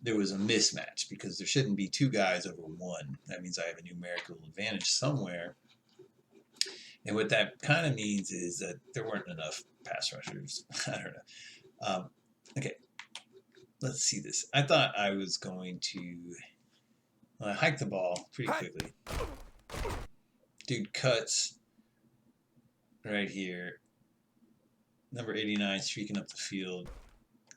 there was a mismatch because there shouldn't be 2 guys over 1. That means I have a numerical advantage somewhere. And what that kind of means is that there weren't enough pass rushers. I don't know. Okay, let's see this. I thought I was going to hike the ball pretty quickly. Dude cuts right here. Number 89 streaking up the field.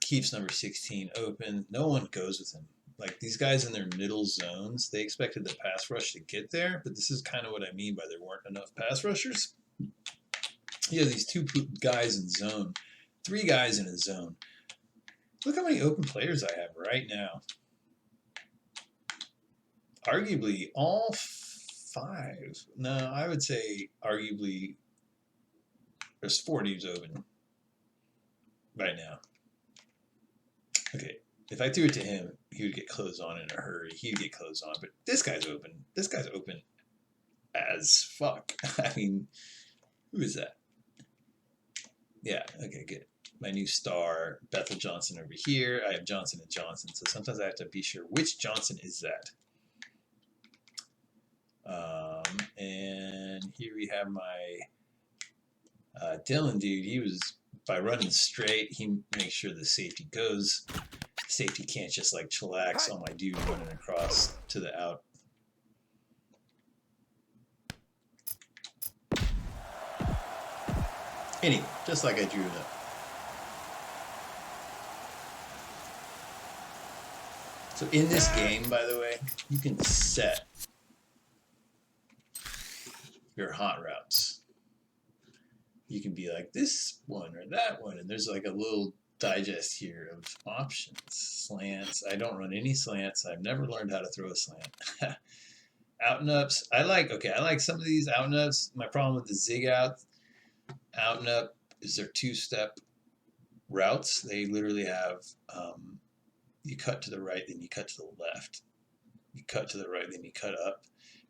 Keeps number 16 open. No one goes with him. Like these guys in their middle zones, they expected the pass rush to get there, but this is kind of what I mean by there weren't enough pass rushers. You have these 2 guys in zone, 3 guys in a zone. Look how many open players I have right now. Arguably all 5. No, I would say arguably there's 4 dudes open right now. Okay, if I threw it to him, he would get closed on in a hurry. He'd get closed on, but this guy's open. This guy's open as fuck. I mean, who is that? Yeah, okay, good. My new star, Bethel Johnson over here. I have Johnson and Johnson, so sometimes I have to be sure which Johnson is that. And here we have my Dillon dude. He was, by running straight, he makes sure the safety goes. Safety can't just like chillax on my dude running across to the out. Anyway, just like I drew it up. So in this game, by the way, you can set your hot routes. You can be like this one or that one, and there's like a little digest here of options. Slants. I don't run any slants. I've never learned how to throw a slant. Out and ups. I like some of these out and ups. My problem with the zig out and up is they're two-step routes. They literally have you cut to the right, then you cut to the left. You cut to the right, then you cut up.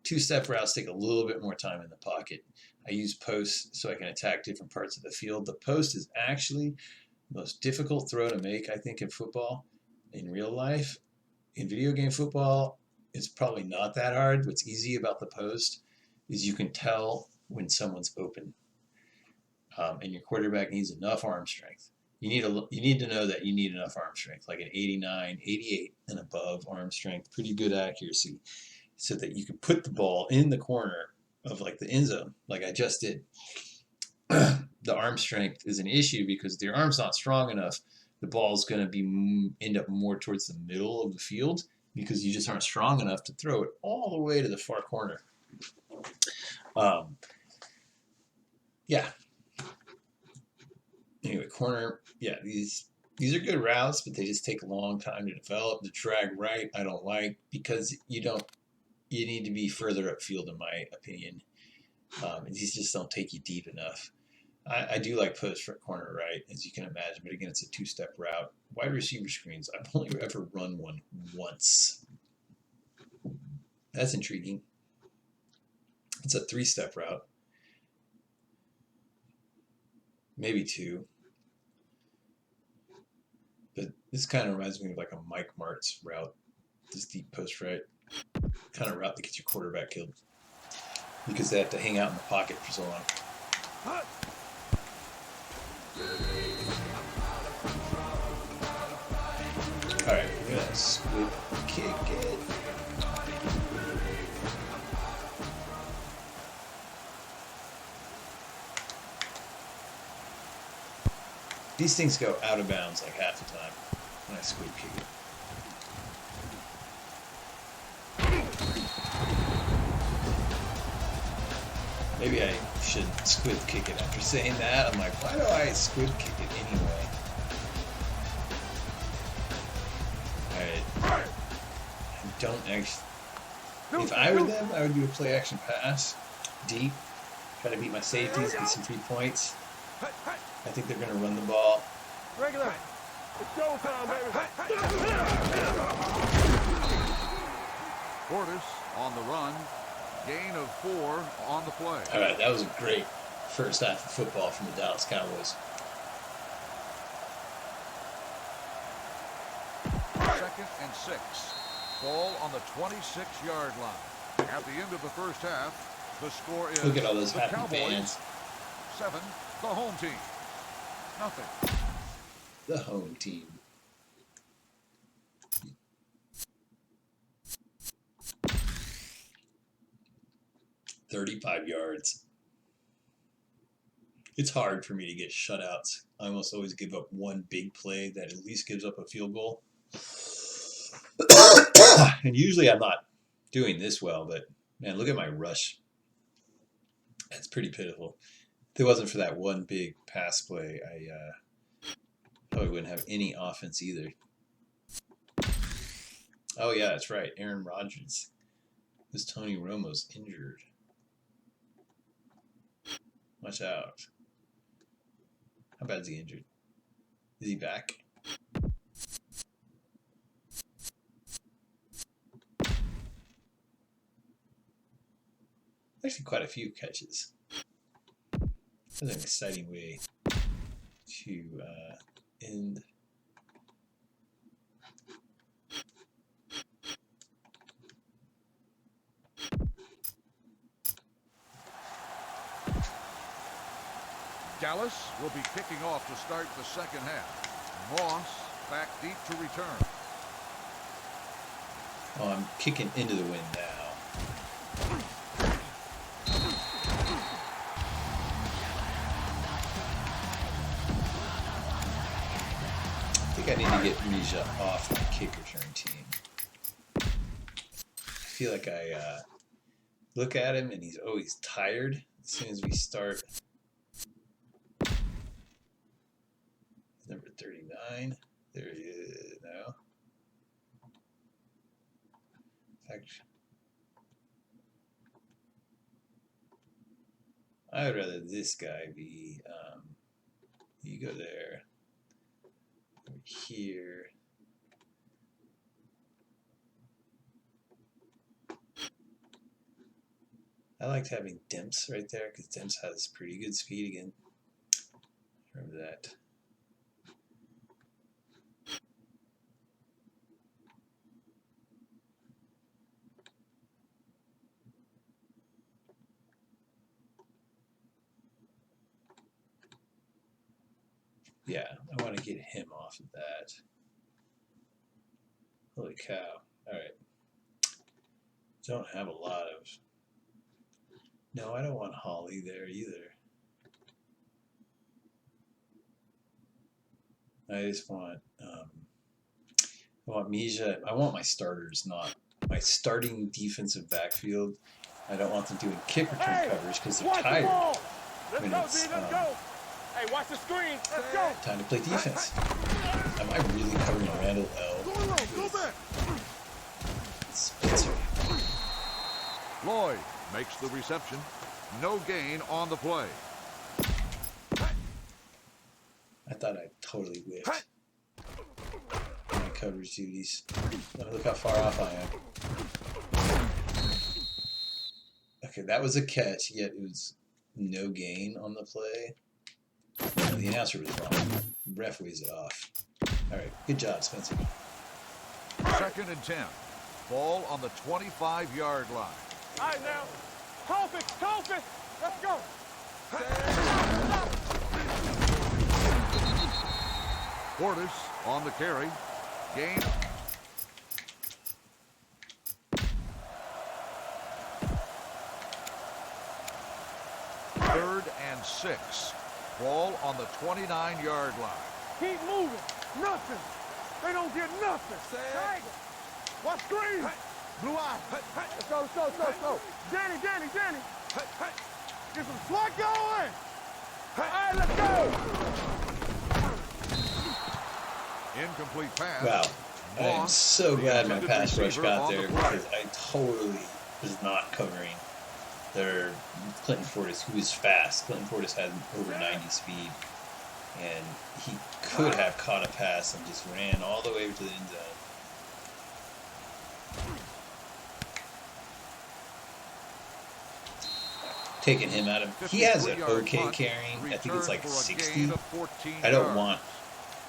Two-step routes take a little bit more time in the pocket. I use posts so I can attack different parts of the field. The post is actually the most difficult throw to make, I think, in football. In real life, in video game football, it's probably not that hard. What's easy about the post is you can tell when someone's open, and your quarterback needs enough arm strength. You need to know that you need enough arm strength, like an 89, 88 and above arm strength, pretty good accuracy, so that you can put the ball in the corner of like the end zone, like I just did. The arm strength is an issue because if your arm's not strong enough, the ball's going to end up more towards the middle of the field because you just aren't strong enough to throw it all the way to the far corner. Yeah. Anyway, corner. Yeah, these are good routes, but they just take a long time to develop. The drag right, I don't like because you need to be further upfield, in my opinion. These just don't take you deep enough. I do like post for corner right, as you can imagine, but again, it's a two-step route. Wide receiver screens, I've only ever run one once. That's intriguing. It's a three-step route. Maybe two. But this kind of reminds me of like a Mike Martz route, this deep post right. Kind of route that gets your quarterback killed because they have to hang out in the pocket for so long. Alright, we're gonna squid kick it. These things go out of bounds like half the time when I squid kick it. Maybe I should squid kick it after saying that. I'm like, why do I squid kick it anyway? Alright. I don't actually... If I were them, I would do a play action pass. Deep. Try to beat my safeties, get some 3 points. I think they're going to run the ball. Regular. It's go time, baby. Portis on the run. Gain of 4 on the play. All right, that was a great first half of football from the Dallas Cowboys. Second and 6. Ball on the 26-yard line. At the end of the first half, the score is Look at all those the happy Cowboys fans. 7, the home team. Nothing. The home team. "35 yards. It's hard for me to get shutouts. I almost always give up one big play that at least gives up a field goal. And usually I'm not doing this well, but man, look at my rush. That's pretty pitiful. If it wasn't for that one big pass play, I probably wouldn't have any offense either. Oh yeah, that's right. Aaron Rodgers. This Tony Romo's injured. Watch out. How bad is he injured? Is he back? Actually, quite a few catches. That's an exciting way to end. Dallas will be kicking off to start the second half. Moss back deep to return. Oh, I'm kicking into the wind now. I think I need to get Rija off my kick return team. I feel like I look at him and he's always tired as soon as we start. Number 39. There he is now. In fact, I would rather this guy be, you go there, over here. I liked having Demps right there because Demps has pretty good speed again. Remember that. Yeah, I want to get him off of that. Holy cow. Alright. Don't have a lot of... No, I don't want Holly there either. I just want... I want Misha. I want my starters, not my starting defensive backfield. I don't want them doing kick return coverage because they're tired. Let's go, let's go. Hey, watch the screen. Let's go. Time to play defense. Am I really covering Randall L? Go back. Spencer. Lloyd makes the reception. No gain on the play. I thought I totally whipped my coverage duties. Look how far off I am. Okay, that was a catch, yet it was no gain on the play. No, the announcer was wrong. Ref weighs it off. Alright, good job, Spencer. 2nd and 10. Ball on the 25-yard line. All right, now. Coffee. Let's go. Portis on the carry. Gain. Third and 6. Ball on the 29-yard line. Keep moving. Nothing. They don't get nothing. Tiger. Watch screen. Blue eye. Let's go. Danny. Get some slot going. All right, let's go. Incomplete pass. Wow. I am so glad my pass rush got there because I totally was not covering their Clinton Portis, who is fast. Clinton Portis had over 90 speed, and he could have caught a pass and just ran all the way to the end zone. Taking him out of... He has an okay carrying. I think it's like 60. I don't want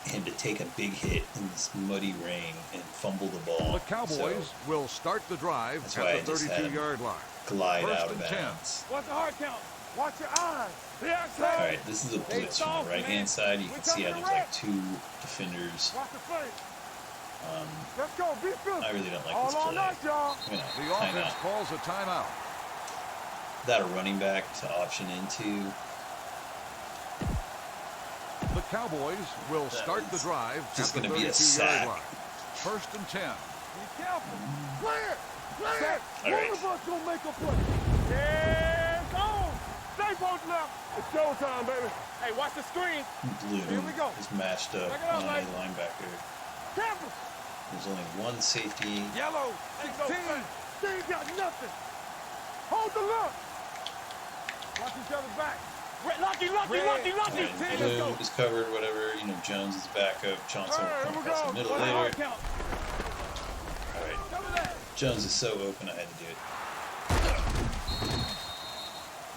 him to take a big hit in this muddy rain and fumble the ball. The Cowboys will start the drive at the 32-yard line. Glide out of bounds. Watch the hard count. Watch your eyes. Alright, this is a blitz from the right-hand side. You can see how there's like 2 defenders. Watch the face. Let's go. Be good. I really don't like this play. The offense calls a timeout. Without a running back to option into. The Cowboys will start the drive just at the going to be a 32-yard line. 1st and 10. Be careful. Clear. All right. One of us gonna make a play. Yeah, go. Stay both left. It's showtime, baby. Hey, watch the screen. Blue Here we go. is matched up on a linebacker. Careful. There's only one safety. Yellow. 16. They ain't got nothing. Hold the look. Watch each other's back. Lucky. And Blue is covered, whatever. You know, Jones is backup. Johnson will come across the middle later. All right. Jones is so open, I had to do it.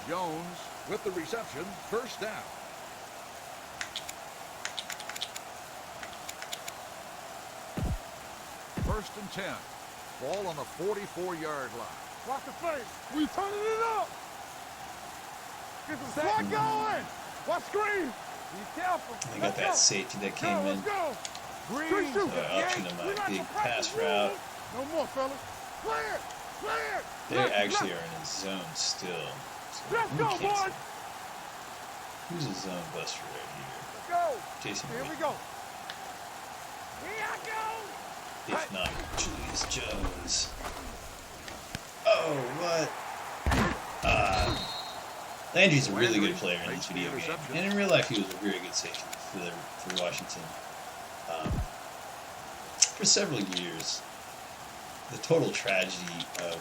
Jones with the reception. 1st down. First and 10. Ball on the 44-yard line. Watch the face. We turning it up. Get some slot going. Watch screen. Be careful. They got that safety that came in. Green. So I optioned him a big pass route. No more, fellas. Clear. They actually are in a zone still. So Let's go, boys. Who's a zone buster right here? Let's go. Jason Here Reed. we go. Here I go. If not, Julius Jones. Oh, what? Landry's a really good player in this video game. And in real life, he was a very good safety for Washington. For several years, the total tragedy of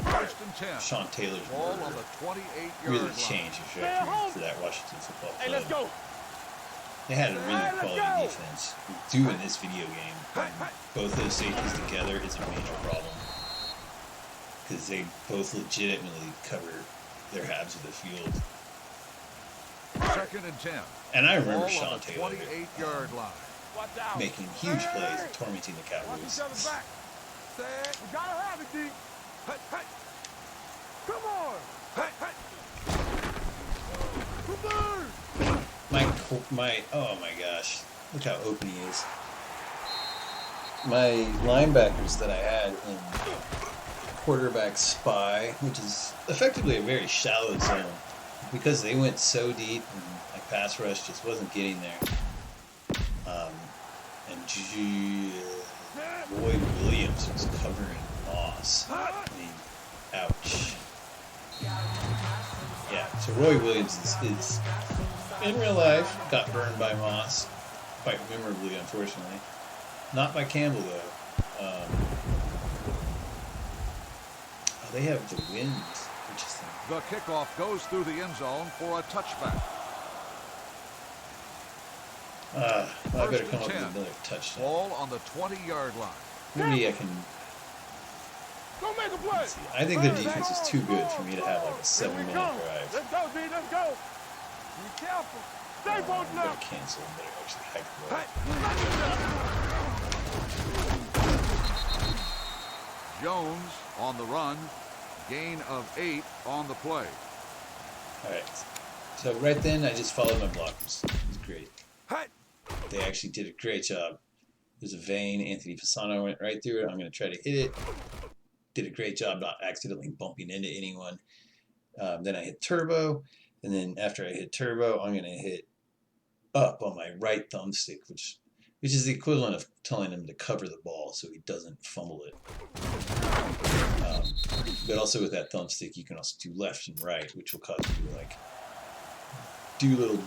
First and 10. Sean Taylor's Ball on murder the 28-yard really line. changed the trajectory for that Washington football club. Hey, let's go. They had a really quality defense. Doing this video game, both those safeties together is a major problem. Because they both legitimately cover their halves of the field. Second and 10. And I remember Ball Sean on the Taylor 28-yard line. making huge plays and tormenting the Cowboys. We gotta have it, D. Hey, hey. Come on. Hey, hey. Come on. Oh my gosh, look how open he is. My linebackers that I had in quarterback spy, which is effectively a very shallow zone, because they went so deep and my pass rush just wasn't getting there. Roy Williams was covering Moss. I mean, ouch. Yeah, so Roy Williams is in real life got burned by Moss quite memorably, unfortunately. Not by Campbell though. They have the wind. Interesting. The kickoff goes through the end zone for a touchback. Well, I better come up with another touchdown. Ball on the 20-yard line. Maybe I can. Go make a play. I think the defense is too good for me to have like a 7-minute drive. Let's go, D. Let's go. Be careful. Stay both I'm now. gonna cancel. I'm gonna actually hike the ball. Jones on the run. Gain of 8 on the play. All right. So right then, I just followed my blockers. It was great. Hey. They actually did a great job. There's a vein. Anthony Fasano went right through it. I'm going to try to hit it. Did a great job not accidentally bumping into anyone. Then I hit turbo. And then after I hit turbo, I'm going to hit up on my right thumbstick, which is the equivalent of telling him to cover the ball so he doesn't fumble it. But also with that thumbstick, you can also do left and right, which will cause you to like do little,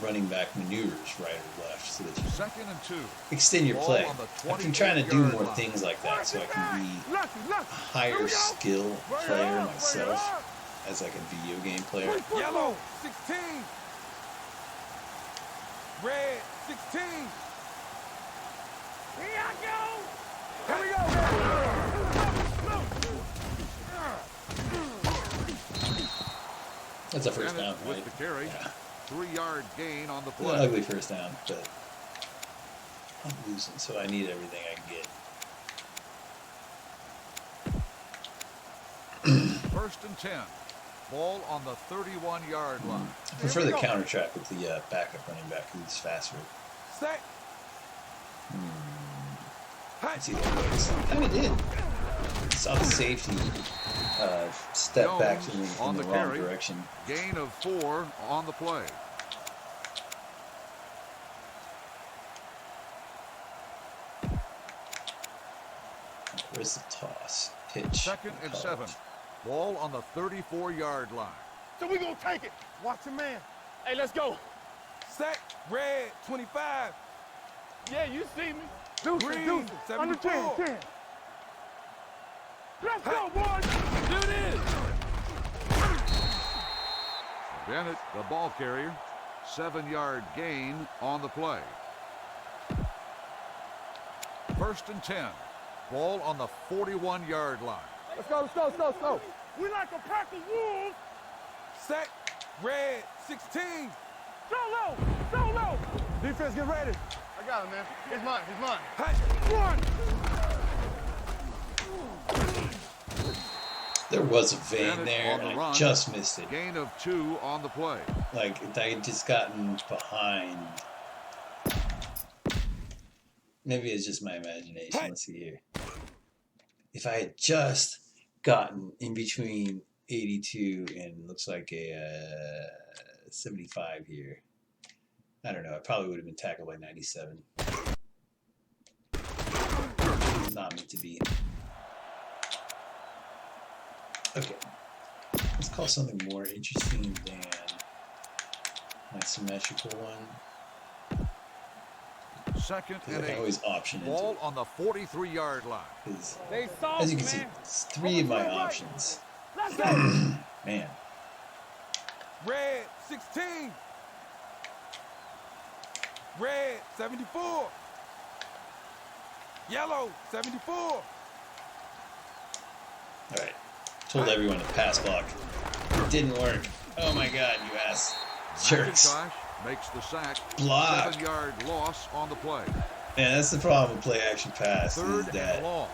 running back maneuvers right or left, so that you Second and 2. extend your play. I've been trying to do more things like that, so I can be a higher skill player myself as like a video game player. Yellow, 16. Red, 16. Here I go. Here we go. That's a first down, right? With the carry. Yeah. 3-yard gain on the An play. ugly first down, but I'm losing, so I need everything I can get. First and 10. Ball on the 31-yard line. I prefer the counter track with the backup running back who's faster. Set. Let's see that goes. Kind of did. Saw the safety step back in the wrong direction. Gain of 4 on the play. Where's the toss? Pitch. Second and 7. Ball on the 34-yard line. So we gonna take it. Watch your man. Hey, let's go. Set. Red, 25. Yeah, you see me. Green, 74. 10. Let's go, boys. Do this. Bennett, the ball carrier. 7-yard gain on the play. First and 10. Ball on the 41-yard line. Let's go. We like a pack of wolves. Set. Red, 16. Solo. Defense, get ready. I got him, man. He's mine. Hey, one. There was a vein there, and I just missed it. Gain of 2 on the play. Like, if I had just gotten behind. Maybe it's just my imagination. Let's see here. If I had just gotten in between 82 and looks like a 75 here, I don't know. I probably would have been tackled by 97. Not meant to be. Okay. Let's call something more interesting than my symmetrical one. Second and I 8. always option into Ball it. on the 43-yard line. As you can see, it's 3 of my options. Man. Red 16. Red 74. Yellow 74. All right. Told everyone to pass block. It didn't work. Oh my god, you ass jerks. McIntosh makes the sack. Block. 7-yard loss on the play. Man, that's the problem with play action pass is Third that and long.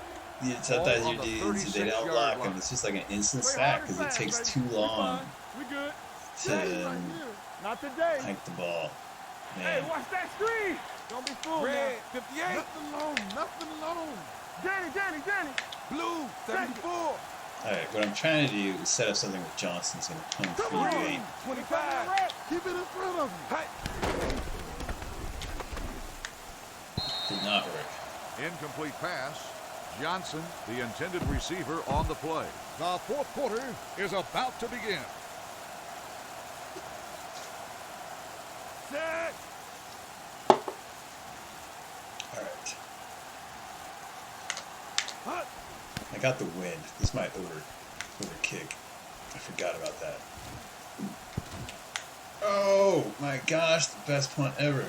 sometimes Ball on your the dudes, they don't 36-yard block line. them. It's just like an instant sack because it takes too long We good. to Not today. hike the ball. Hey, Man, watch that screen. Don't be fooled. Red 58. Nothing alone. Nothing alone. Danny. Blue 74. all right. What I'm trying to do is set up something with Johnson's going to come Come through. on. 25. Keep it in front of you. Hey. Did not work. Incomplete pass. Johnson, the intended receiver, on the play. The fourth quarter is about to begin. Set. All right. I got the win. This might over kick. I forgot about that. Oh my gosh, the best punt ever.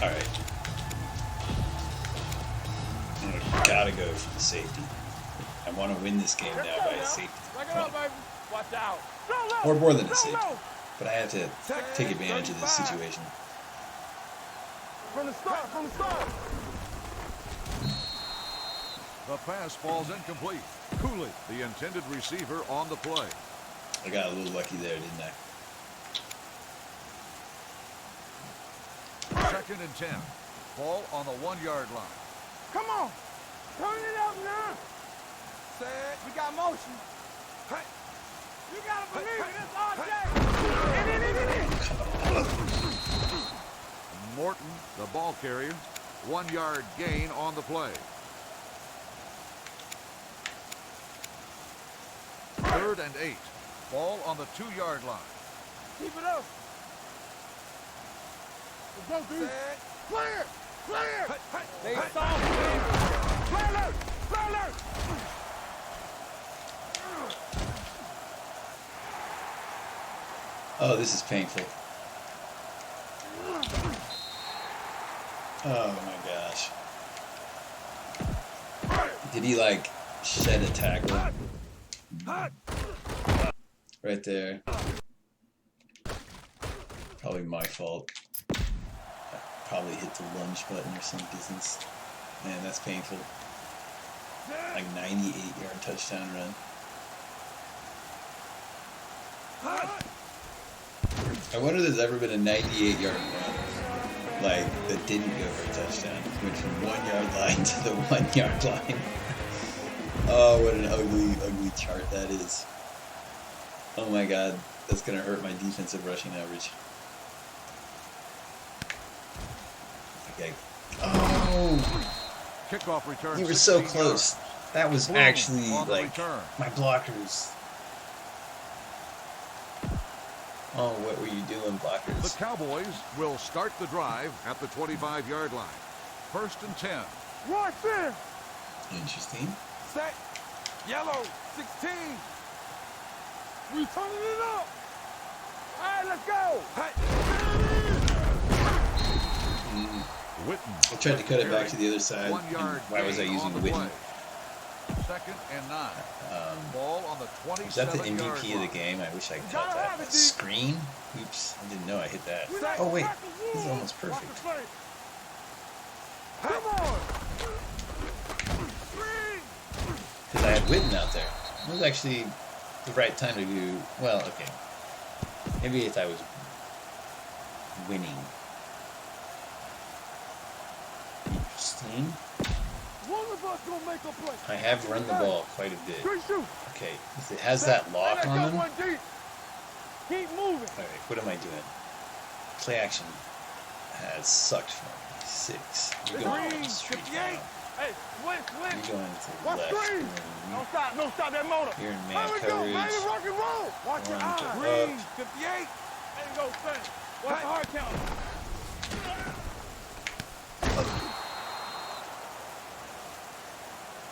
All right. I gotta go for the safety. I want to win this game now by a safety. Back it up, baby. Watch out. Or more than a safety. But I have to take advantage of this situation. From the start. The pass falls incomplete. Cooley, the intended receiver, on the play. I got a little lucky there, didn't I? Second and 10. Ball on the 1-yard line. Come on. Turn it up now. Set. We got motion. Hey. You gotta believe it. It's all day. Morton, the ball carrier. 1-yard gain on the play. Third and 8. Ball on the 2-yard line. Keep it up. Let's go, dude. Clear. They saw me. Play alert. Oh, this is painful. Oh my gosh. Did he like shed a tackle? Right there. Probably my fault. I probably hit the lunge button or some distance. Man, that's painful. Like 98-yard touchdown run. I wonder if there's ever been a 98-yard run like that didn't go for a touchdown. It went from 1-yard line to the 1-yard line. Oh, what an ugly chart that is. Oh my god, that's gonna hurt my defensive rushing average. Okay. Oh! Kickoff return. You were so 16 close. yards. That was Boom actually on the like return. my blockers. Oh, what were you doing, The blockers? Cowboys will start the drive at the 25-yard line. First and 10. Watch this. Interesting. Set. Yellow 16. We turning it up. All right, let's go. Witten. I tried to cut it back to the other side. 1-yard Why was I gain using on the Witten? play. Second and 9. Ball on the 27-yard Was that the MVP line. of the game? I wish I could cut that. Screen? Oops, I didn't know I hit that. Set. Oh wait, this is almost perfect. Come on. Because I had Witten out there. It was actually the right time to do. Well, okay. Maybe if I was winning. Interesting. One of us gonna make a play. I have run the ball quite a bit. Good shoot. Okay, if it has that lock Let's on go them. one deep. Keep moving. Alright, what am I doing? Play action has sucked for me. 6. You're going Green, straight 58. down. Hey, switch. You're going to the Watch left. green. Don't stop that motor. You're in man Here we go, baby. coverage. Rock and roll. Watch your One eyes. to Green, up. 58. There you go, Sam. What's the hard count?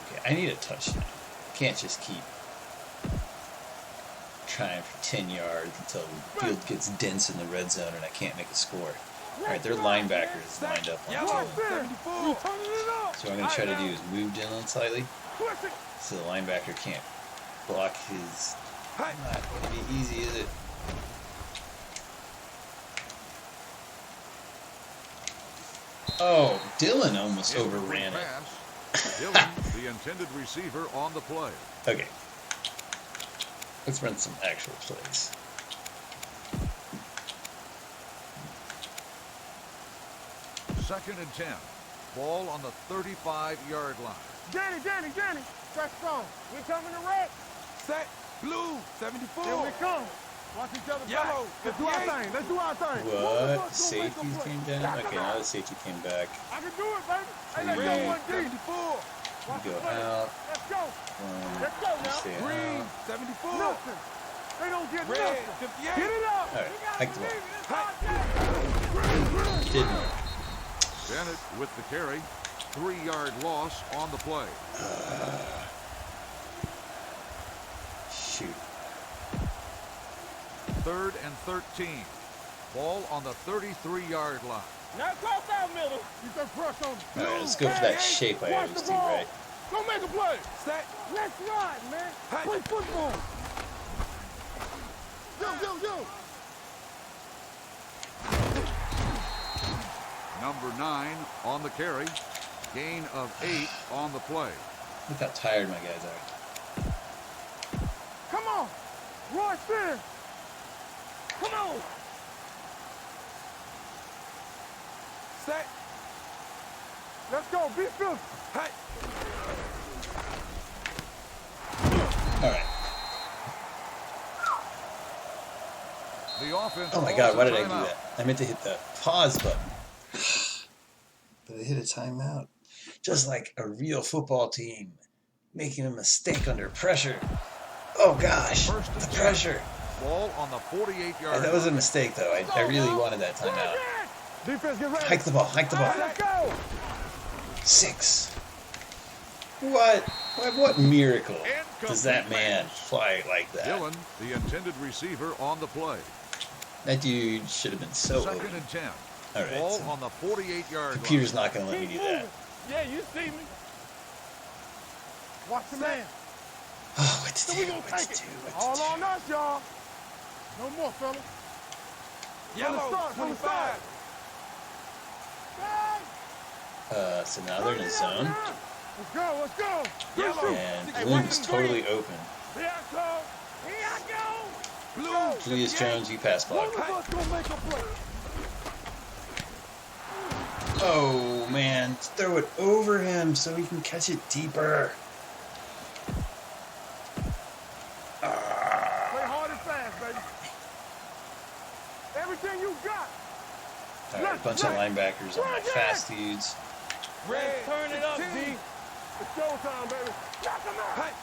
Okay, I need a touchdown. Can't just keep trying for 10 yards until the field gets dense in the red zone and I can't make a score. Alright, their linebacker is lined up on two. So what I'm going to try to do is move Dylan slightly so the linebacker can't block his... Not going to be easy, is it? Oh, Dylan almost overran it. Dylan, the intended receiver, on the play. Okay. Let's run some actual plays. Second and 10. Ball on the 35-yard line. Danny. Press on. We coming to red. Set. Blue. 74. Here we come. Watch each other. Yellow. Let's do our thing. What? Safeties came down? Okay, now the safety came back. I can do it, baby. Hey, let's go 1D. 74. We go out. Let's go. Let's go now. Stay Green. out. 74. Nothing. They don't get red. 58. Get it up. Alright, hike the ball. Didn't work. Bennett with the carry. 3-yard loss on the play. Shoot. Third and 13. Ball on the 33-yard line. Now cross out middle. You can press on. Alright, let's go for that shape I always do, right? Go make a play. Set. Let's ride, man. Play football. Yo. Number 9 on the carry. Gain of 8 on the play. Look how tired my guys are. Come on. Roy Spears. Come on. Set. Let's go. Be filthy. Hey. Alright. The offense. Oh my god, why did I do that? I meant to hit the pause button. But I hit a timeout. Just like a real football team. Making a mistake under pressure. Oh gosh, the pressure. Ball on the 48-yard line. That was a mistake though. I really wanted that timeout. Defense, get ready. Hike the ball. Let's go. 6. What miracle does that man fly like that? Dylan, the intended receiver, on the play. That dude should have been so Second open. and 10. All right, Ball so on the 48-yard line. computer's not going to let me do that. Yeah, you see me. Watch the man. Oh, what to do? All on us, y'all. No more, fella. Yellow, 25. So now they're in a zone. Let's go. Yellow. And Blue is totally open. Here I go. Julius Jones, you pass block. Oh, man. Throw it over him so he can catch it deeper. Play hard and fast, baby. Everything you got. All right, a bunch of linebackers on my fast dudes. Red, turn it up, D. It's showtime, baby. Knock him out.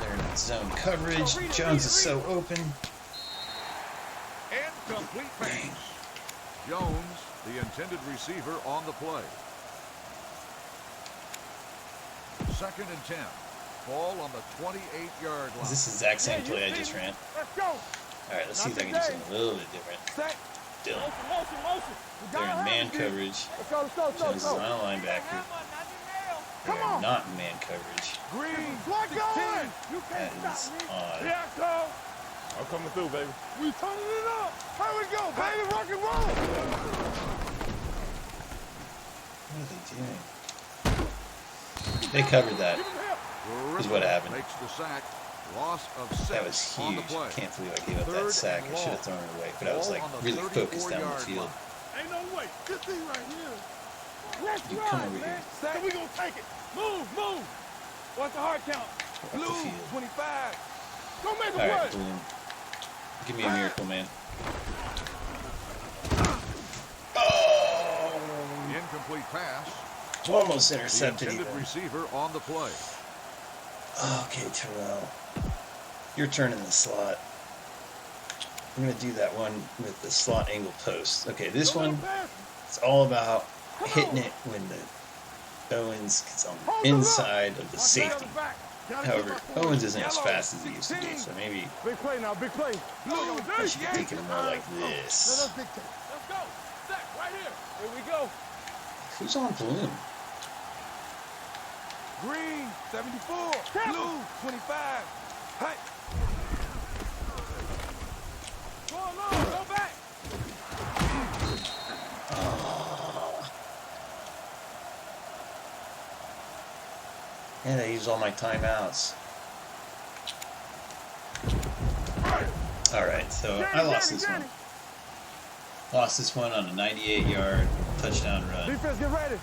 They're in zone coverage. Jones is so open. And complete pass. Jones, the intended receiver, on the play. Second and 10. Ball on the 28-yard line. Is this the exact same play I just ran? Let's go. All right, let's see if I can do something a little bit different. Set. Dylan. Motion. They're in man coverage. Let's go. Jones is not a linebacker. Come They're on. not in man coverage. Green. Block going. You That can't is stop me. odd. Here I go. I'm coming through, baby. We turning it up. Here we go, baby. Rock and roll. What are they doing? They covered that. Is what happened. Makes the sack. Loss of 6 That was on the huge. play. I can't believe I gave up that sack. I should have thrown it away, but I was like really focused down the field. Ain't no way. This thing right here. Let's You come ride, over man. here. So we gonna take it. Move. What's the hard count? Up the Blue, field. 25. Go make a All right, play. Bloom. Give me a miracle, man. Oh! Incomplete pass. Almost The intercepted intended even. receiver on the play. Okay, Terrell. Your turn in the slot. I'm going to do that one with the slot angle post. Okay, this one, it's all about hitting it when the Owens gets on the inside of the safety. However, Owens isn't as fast as he used to be, so maybe Big play now, big play. I should be thinking more like this. Let's go. Sack right here. Here we go. Who's on Bloom? Green, 74. Blue, 25. Hey. Go along, go back. And I used all my timeouts. Alright, so I lost this one. Lost this one on a 98-yard touchdown run. Defense, get ready.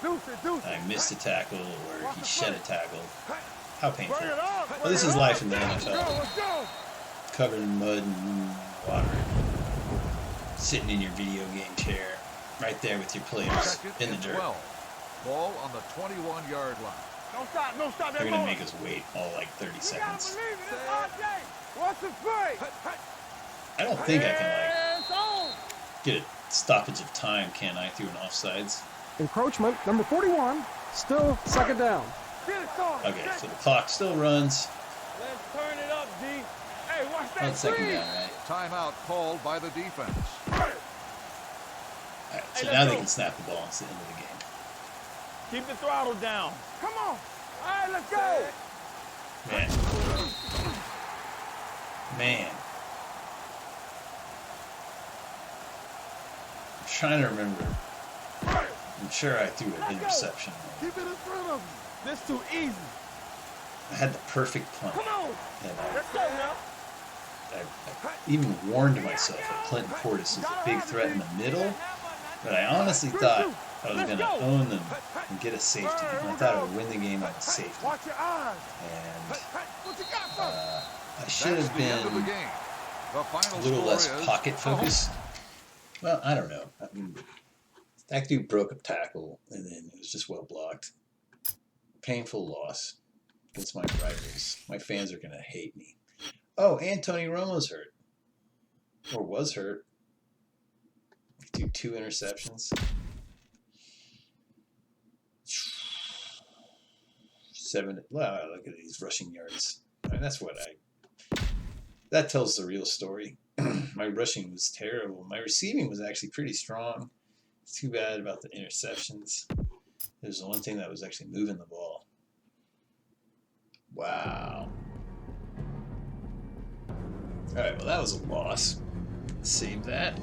I missed a tackle, or he shed a tackle. How painful. Well, this is life in the NFL. Covered in mud and water. Sitting in your video game chair. Right there with your players in the dirt. Ball on the 21-yard line. Don't stop. They're going to make us wait all like 30 seconds. What's the play? I don't think I can like get a stoppage of time, can I, through an offsides? Encroachment, number 41, still second down. Okay, so the clock still runs. Let's turn it up, D. Hey, watch that. On second down, right? Timeout called by the defense. Alright, so now they can snap the ball and sit into the game. Keep the throttle down. Come on. All right, let's go. Man. I'm trying to remember. I'm sure I threw an interception. Keep it in front of you. This too easy. I had the perfect punt. Come on. And Let's go now. I even warned myself that Clinton Portis is a big threat in the middle, but I honestly thought I was going to own them and get a safety. And I thought I would win the game on a safety. Watch your eyes. And I should have been a little less pocket focused. Well, I don't know. I mean, that dude broke a tackle, and then it was just well blocked. Painful loss against my rivals. My fans are going to hate me. Oh, and Tony Romo's hurt. Or was hurt. He threw 2 interceptions. 7. Wow, look at these rushing yards. I mean, that's what that tells the real story. My rushing was terrible. My receiving was actually pretty strong. It's too bad about the interceptions. It was the one thing that was actually moving the ball. Wow. Alright, well that was a loss. Save that.